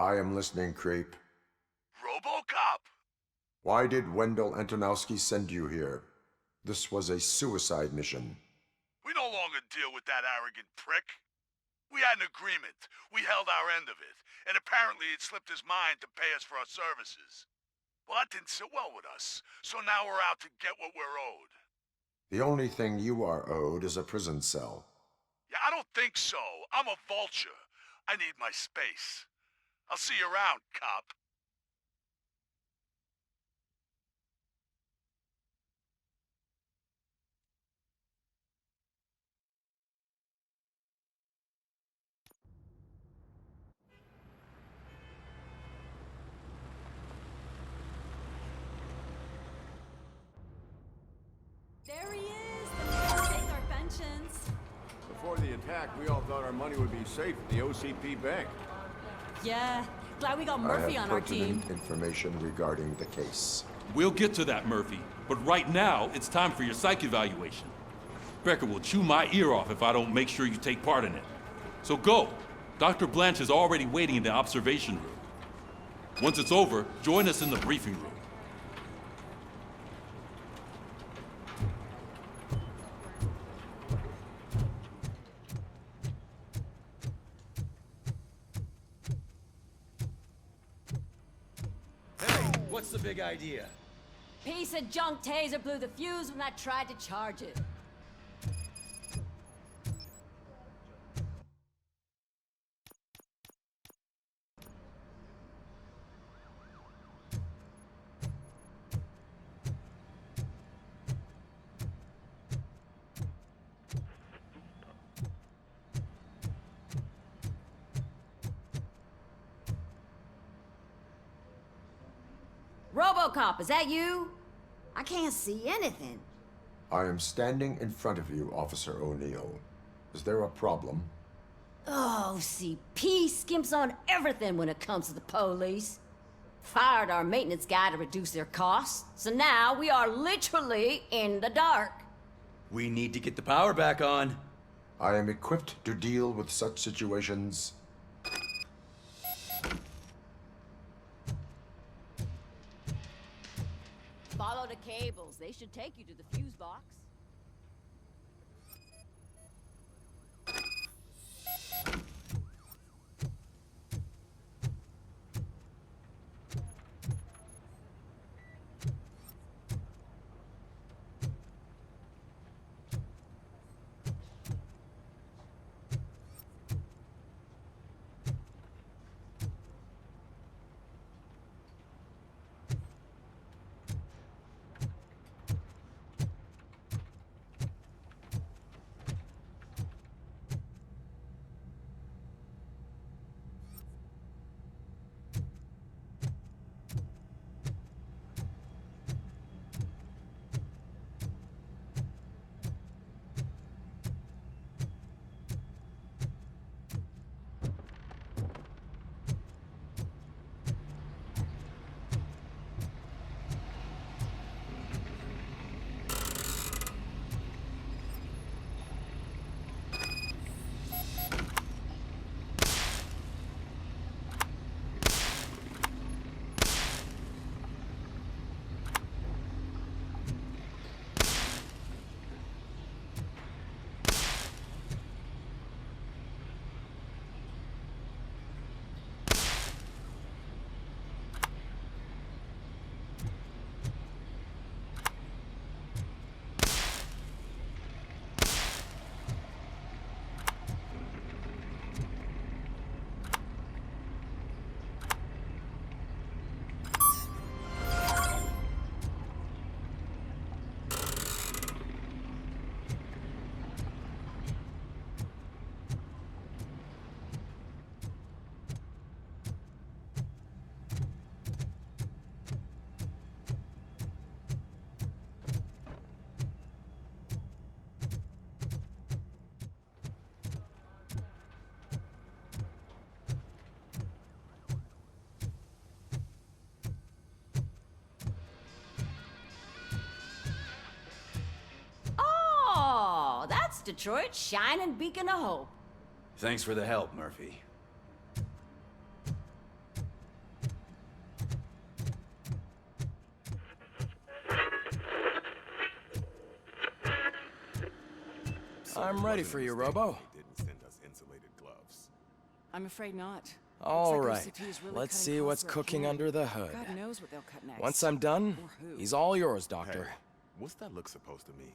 I am listening, Creep. Robocop! Why did Wendell Antonowski send you here? This was a suicide mission. We no longer deal with that arrogant prick. We had an agreement. We held our end of it, and apparently it slipped his mind to pay us for our services. Well, that didn't sit well with us, so now we're out to get what we're owed. The only thing you are owed is a prison cell. Yeah, I don't think so. I'm a vulture. I need my space. I'll see you around, cop. There he is! The man who takes our pensions. Before the attack, we all thought our money would be safe at the OCP bank. Yeah, glad we got Murphy I on have our team. pertinent information regarding the case. We'll get to that, Murphy. But right now, it's time for your psych evaluation. Becker will chew my ear off if I don't make sure you take part in it. So go. Dr. Blanche is already waiting in the observation room. Once it's over, join us in the briefing room. What's the big idea? Piece of junk taser blew the fuse when I tried to charge it. Robocop, is that you? I can't see anything. I am standing in front of you, Officer O'Neill. Is there a problem? Oh, CP skimps on everything when it comes to the police. Fired our maintenance guy to reduce their costs, so now we are literally in the dark. We need to get the power back on. I am equipped to deal with such situations. Follow the cables. They should take you to the fuse box. Detroit's shining beacon of hope. Thanks for the help, Murphy. I'm ready for you, Robo. I'm afraid not. All Looks like right, OCP is really let's cutting see what's costs where it cooking can. under the hood. God knows what they'll cut next. Once I'm done, Or who. he's all yours, Doctor. Hey, what's that look supposed to mean?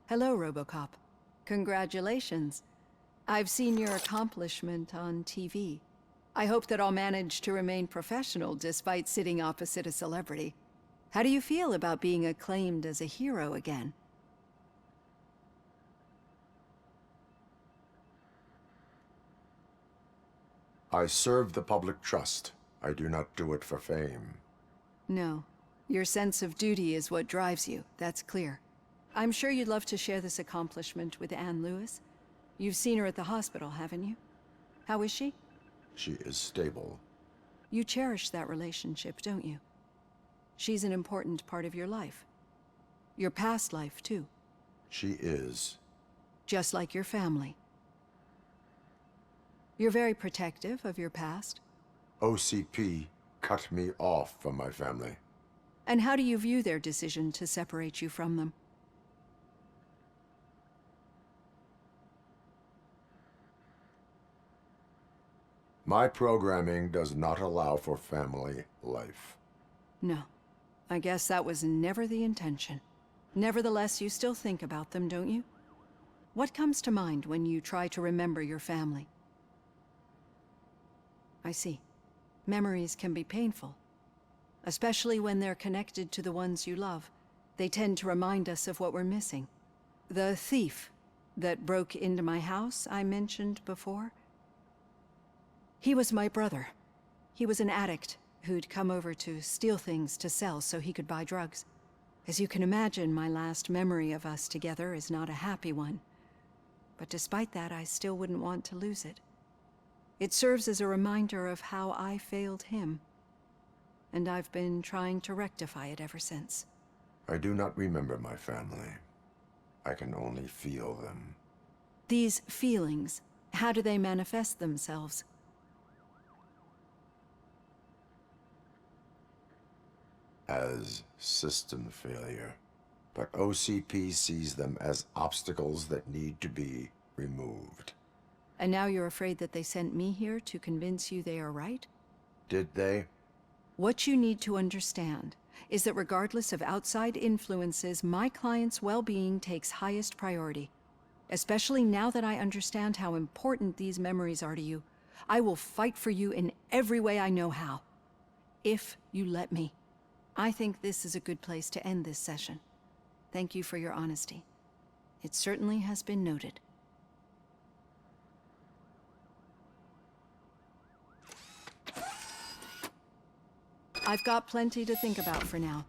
Hello, Robocop. Congratulations. I've seen your accomplishment on TV. I hope that I'll manage to remain professional despite sitting opposite a celebrity. How do you feel about being acclaimed as a hero again? I serve the public trust. I do not do it for fame. No. Your sense of duty is what drives you, that's clear. I'm sure you'd love to share this accomplishment with Anne Lewis. You've seen her at the hospital, haven't you? How is she? She is stable. You cherish that relationship, don't you? She's an important part of your life. Your past life, too. She is. Just like your family. You're very protective of your past. OCP cut me off from my family. And how do you view their decision to separate you from them? My programming does not allow for family life. No. I guess that was never the intention. Nevertheless, you still think about them, don't you? What comes to mind when you try to remember your family? I see. Memories can be painful. Especially when they're connected to the ones you love. They tend to remind us of what we're missing. The thief that broke into my house I mentioned before? He was my brother. He was an addict who'd come over to steal things to sell so he could buy drugs. As you can imagine, my last memory of us together is not a happy one. But despite that, I still wouldn't want to lose it. It serves as a reminder of how I failed him. And I've been trying to rectify it ever since. I do not remember my family. I can only feel them. These feelings, how do they manifest themselves? As system failure. But OCP sees them as obstacles that need to be removed. And now you're afraid that they sent me here to convince you they are right? Did they? What you need to understand is that regardless of outside influences, my client's well-being takes highest priority. Especially now that I understand how important these memories are to you. I will fight for you in every way I know how. If you let me. I think this is a good place to end this session. Thank you for your honesty. It certainly has been noted. I've got plenty to think about for now.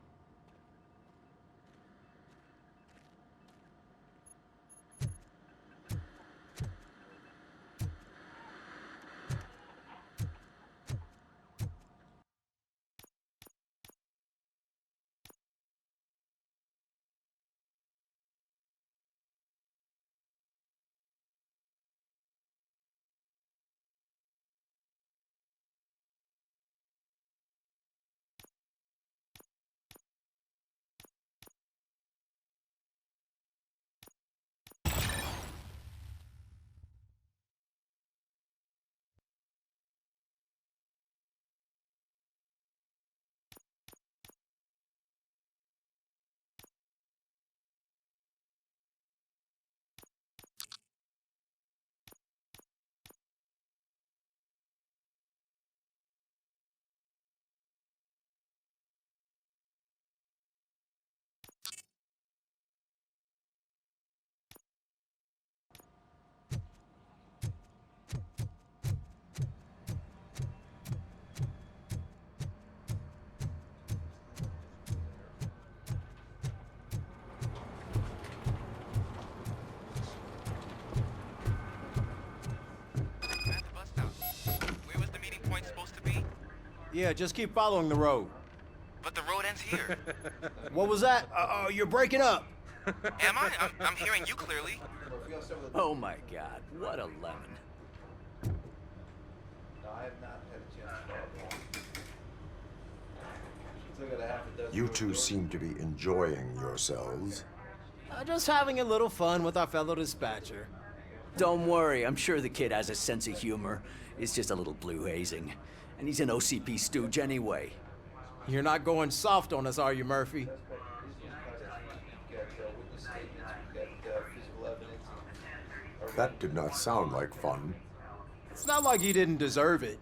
Yeah, just keep following the road. But the road ends here. What was that? Uh-oh, you're breaking up. Am I? I'm hearing you clearly. Oh my god, what a lemon. You two seem to be enjoying yourselves. Just having a little fun with our fellow dispatcher. Don't worry, I'm sure the kid has a sense of humor. It's just a little blue hazing. And he's an OCP stooge anyway. You're not going soft on us, are you, Murphy? That did not sound like fun. It's not like he didn't deserve it.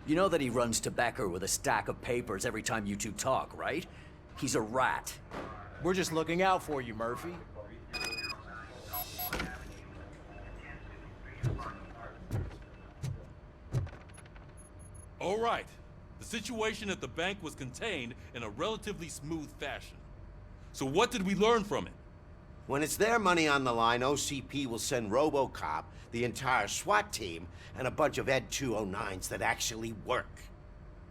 You know that he runs tobacco with a stack of papers every time you two talk, right? He's a rat. We're just looking out for you, Murphy. All right. The situation at the bank was contained in a relatively smooth fashion. So what did we learn from it? When it's their money on the line, OCP will send Robocop, the entire SWAT team, and a bunch of Ed 209s that actually work.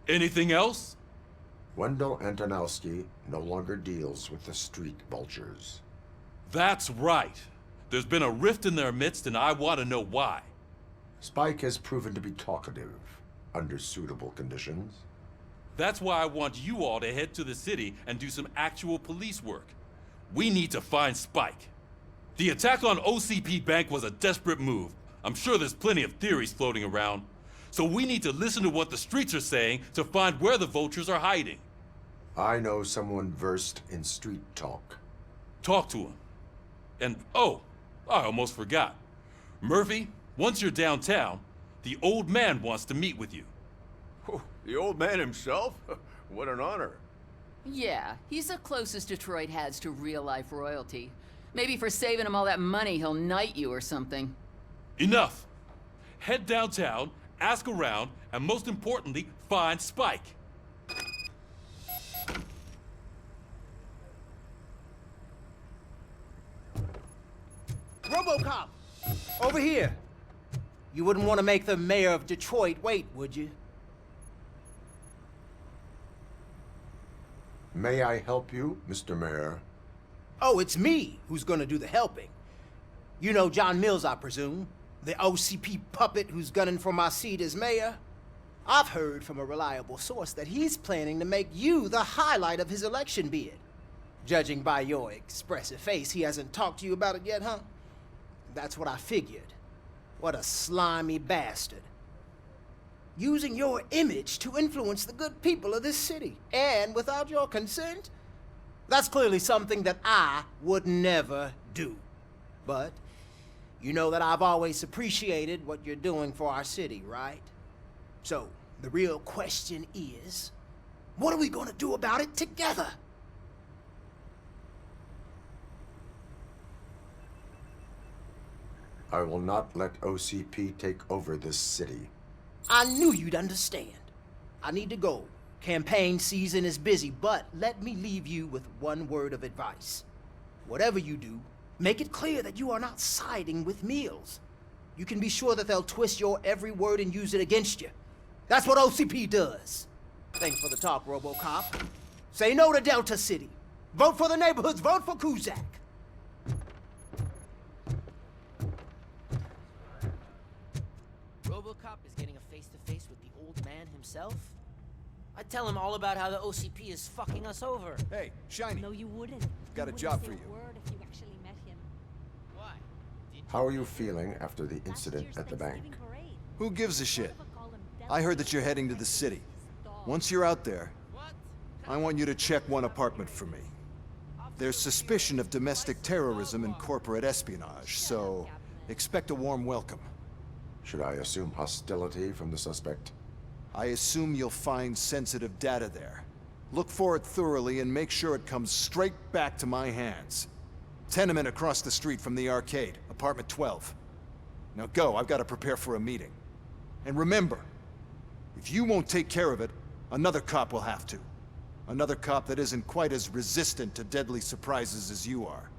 Anything else? Wendell Antonowski no longer deals with the street vultures. That's right. There's been a rift in their midst, and I want to know why. Spike has proven to be talkative, under suitable conditions. That's why I want you all to head to the city and do some actual police work. We need to find Spike. The attack on OCP Bank was a desperate move. I'm sure there's plenty of theories floating around. So we need to listen to what the streets are saying to find where the vultures are hiding. I know someone versed in street talk. Talk to him. And, oh, I almost forgot. Murphy, once you're downtown, the old man wants to meet with you. Oh, the old man himself? What an honor. Yeah, he's the closest Detroit has to real-life royalty. Maybe for saving him all that money, he'll knight you or something. Enough! Head downtown, ask around, and most importantly, find Spike. Robocop! Over here! You wouldn't want to make the mayor of Detroit wait, would you? May I help you, Mr. Mayor? Oh, it's me who's gonna do the helping. You know John Mills, I presume? The OCP puppet who's gunning for my seat as mayor? I've heard from a reliable source that he's planning to make you the highlight of his election bid. Judging by your expressive face, he hasn't talked to you about it yet, huh? That's what I figured. What a slimy bastard. Using your image to influence the good people of this city, and without your consent? That's clearly something that I would never do. But you know that I've always appreciated what you're doing for our city, right? So, the real question is, what are we gonna do about it together? I will not let OCP take over this city. I knew you'd understand. I need to go. Campaign season is busy, but let me leave you with one word of advice. Whatever you do, make it clear that you are not siding with Mills. You can be sure that they'll twist your every word and use it against you. That's what OCP does. Thanks for the talk, Robocop. Say no to Delta City. Vote for the neighborhoods. Vote for Kuzak. Robocop is getting a face-to-face with the old man himself? I'd tell him all about how the OCP is fucking us over. Hey, Shiny. No, you wouldn't. Got a job for you. Word if you actually met him. Why? How are you feeling after the incident at the bank? Who gives a shit? I heard that you're heading to the city. Once you're out there, I want you to check one apartment for me. There's suspicion of domestic terrorism and corporate espionage, so expect a warm welcome. Should I assume hostility from the suspect? I assume you'll find sensitive data there. Look for it thoroughly and make sure it comes straight back to my hands. Tenement across the street from the arcade, apartment 12. Now go, I've got to prepare for a meeting. And remember, if you won't take care of it, another cop will have to. Another cop that isn't quite as resistant to deadly surprises as you are.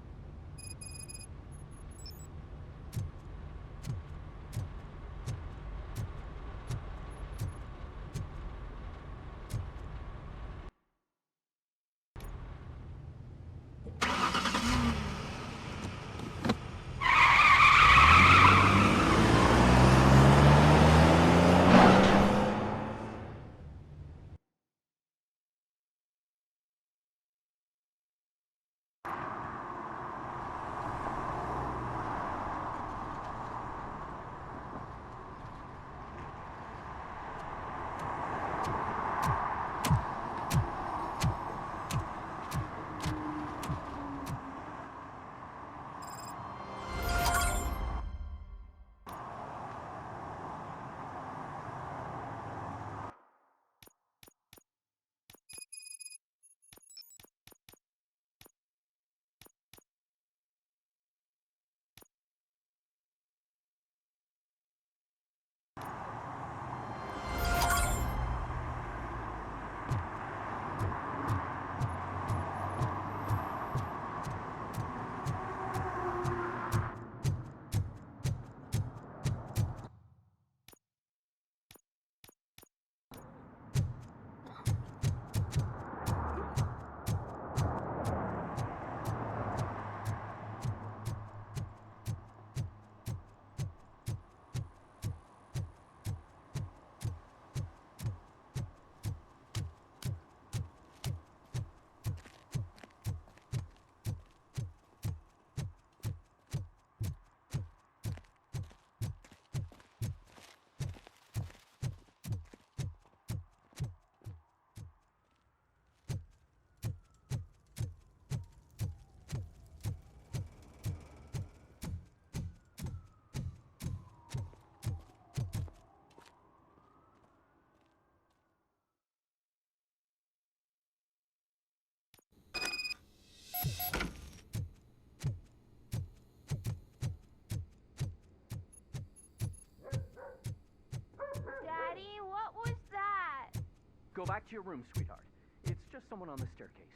Go back to your room, sweetheart. It's just someone on the staircase.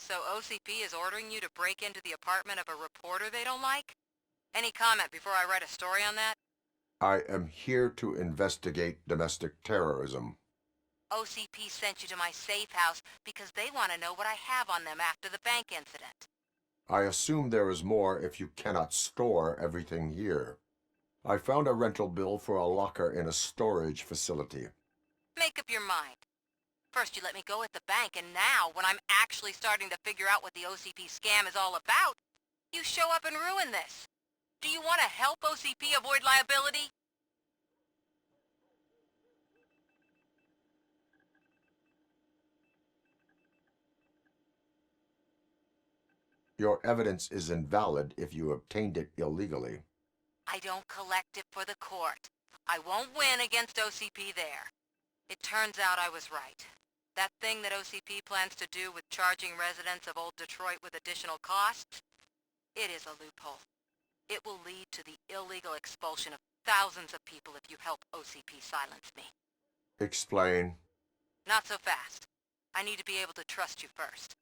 So OCP is ordering you to break into the apartment of a reporter they don't like? Any comment before I write a story on that? I am here to investigate domestic terrorism. OCP sent you to my safe house because they want to know what I have on them after the bank incident. I assume there is more if you cannot store everything here. I found a rental bill for a locker in a storage facility. Make up your mind. First you let me go at the bank, and now, when I'm actually starting to figure out what the OCP scam is all about, you show up and ruin this. Do you want to help OCP avoid liability? Your evidence is invalid if you obtained it illegally. I don't collect it for the court. I won't win against OCP there. It turns out I was right. That thing that OCP plans to do with charging residents of Old Detroit with additional costs, it is a loophole. It will lead to the illegal expulsion of thousands of people if you help OCP silence me. Explain. Not so fast. I need to be able to trust you first.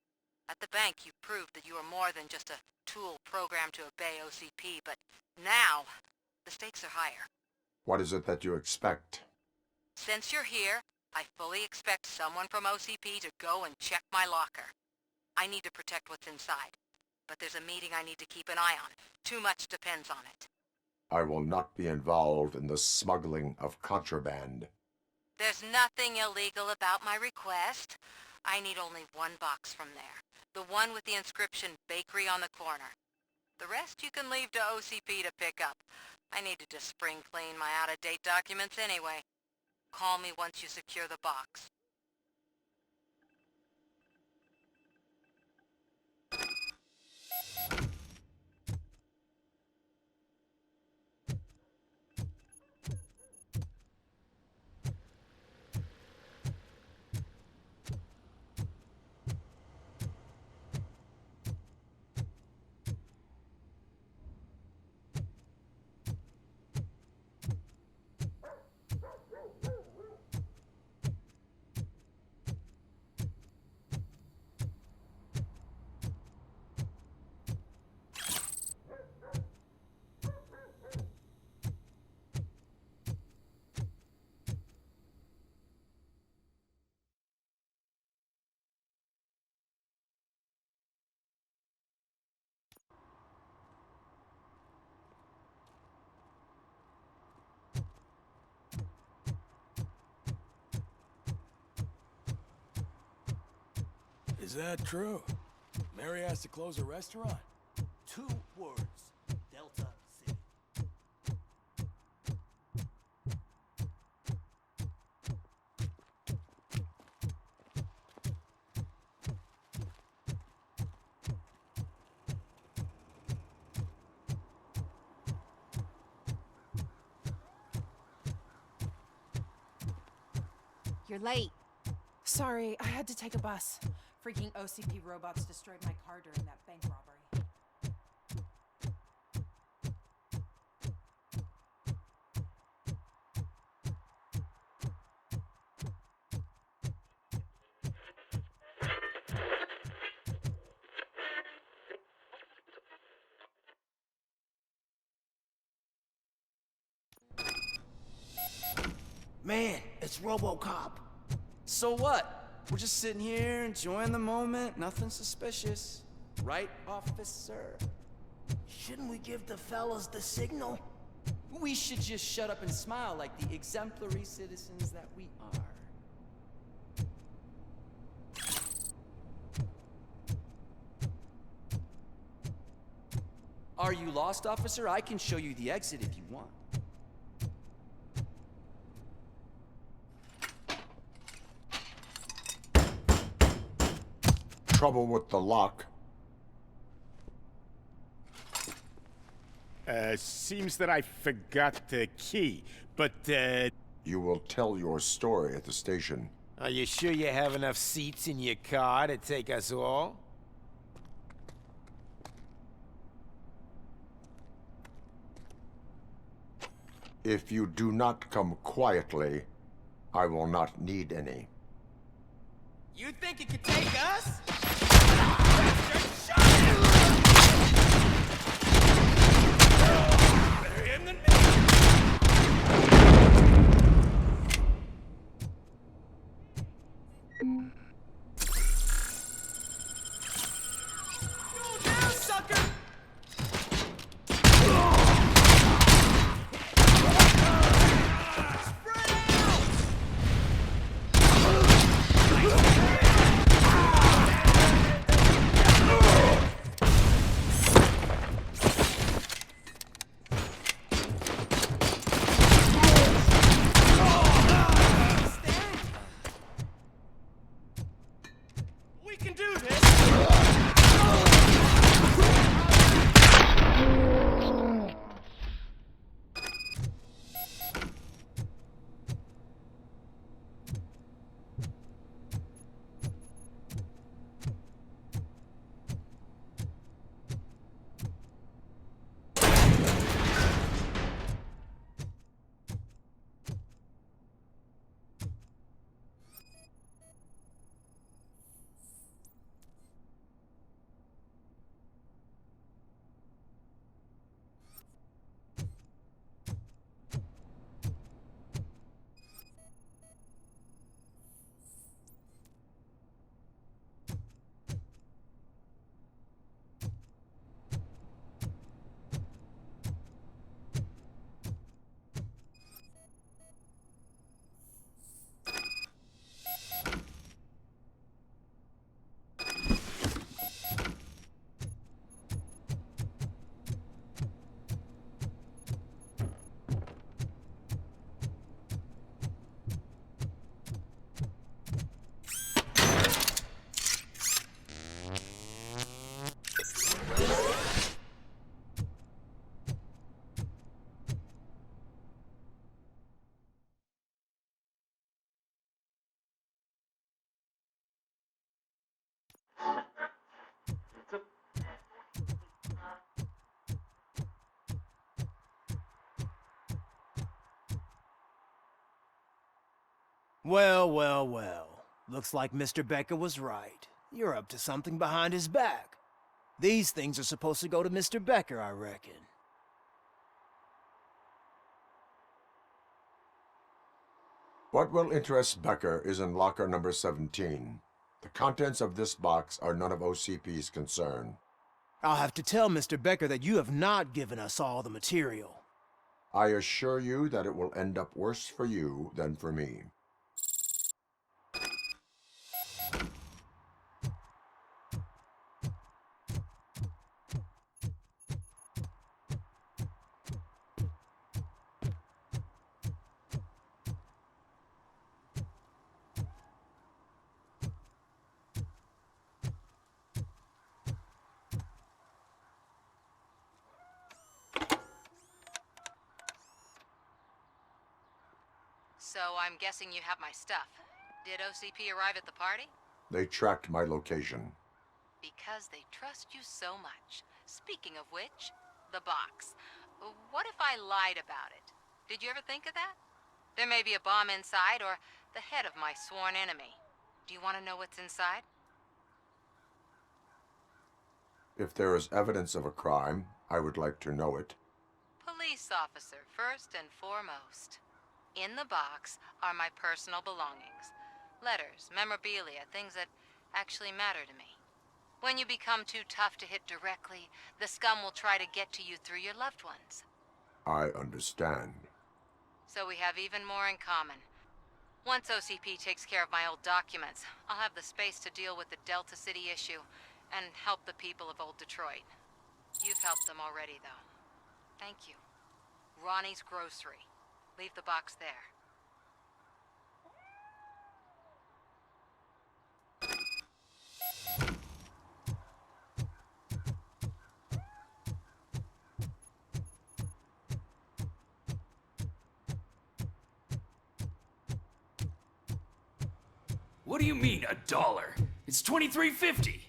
At the bank, you proved that you are more than just a tool programmed to obey OCP, but now, the stakes are higher. What is it that you expect? Since you're here, I fully expect someone from OCP to go and check my locker. I need to protect what's inside, but there's a meeting I need to keep an eye on. Too much depends on it. I will not be involved in the smuggling of contraband. There's nothing illegal about my request. I need only one box from there. The one with the inscription Bakery on the corner. The rest you can leave to OCP to pick up. I need to just spring clean my out-of-date documents anyway. Call me once you secure the box. Is that true? Mary has to close a restaurant? 2 words. Delta City. You're late. Sorry, I had to take a bus. Freaking OCP robots destroyed my car during that bank robbery. Man, it's Robocop. So what? We're just sitting here enjoying the moment. Nothing suspicious. Right, officer? Shouldn't we give the fellas the signal? We should just shut up and smile like the exemplary citizens that we are. Are you lost, officer? I can show you the exit if you want. Trouble with the lock. Seems that I forgot the key, but, You will tell your story at the station. Are you sure you have enough seats in your car to take us all? If you do not come quietly, I will not need any. You think it could take us? Better him than me! Go down, sucker! We can do this! Well, well, well. Looks like Mr. Becker was right. You're up to something behind his back. These things are supposed to go to Mr. Becker, I reckon. What will interest Becker is in locker number 17. The contents of this box are none of OCP's concern. I'll have to tell Mr. Becker that you have not given us all the material. I assure you that it will end up worse for you than for me. So I'm guessing you have my stuff. Did OCP arrive at the party? They tracked my location. Because they trust you so much. Speaking of which, the box. What if I lied about it? Did you ever think of that? There may be a bomb inside, or the head of my sworn enemy. Do you want to know what's inside? If there is evidence of a crime, I would like to know it. Police officer, first and foremost. In the box are my personal belongings. Letters, memorabilia, things that actually matter to me. When you become too tough to hit directly, the scum will try to get to you through your loved ones. I understand. So we have even more in common. Once OCP takes care of my old documents, I'll have the space to deal with the Delta City issue and help the people of Old Detroit. You've helped them already, though. Thank you. Ronnie's Grocery. Leave the box there. What do you mean, $1? It's $23.50.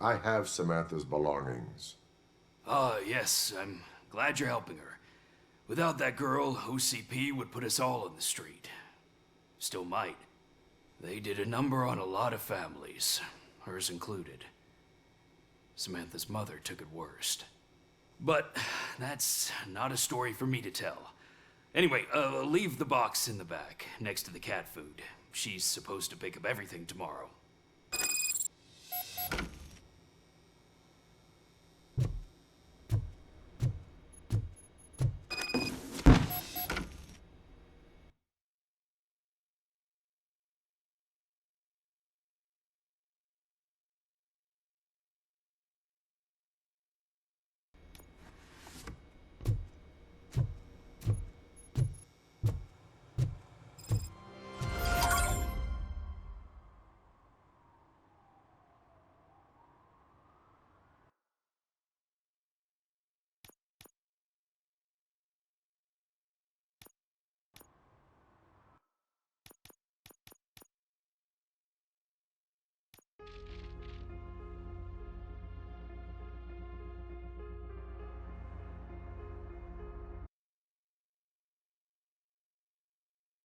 I have Samantha's belongings. Yes, I'm glad you're helping her. Without that girl, OCP would put us all in the street. Still might. They did a number on a lot of families, hers included. Samantha's mother took it worst. But that's not a story for me to tell. Anyway, leave the box in the back, next to the cat food. She's supposed to pick up everything tomorrow.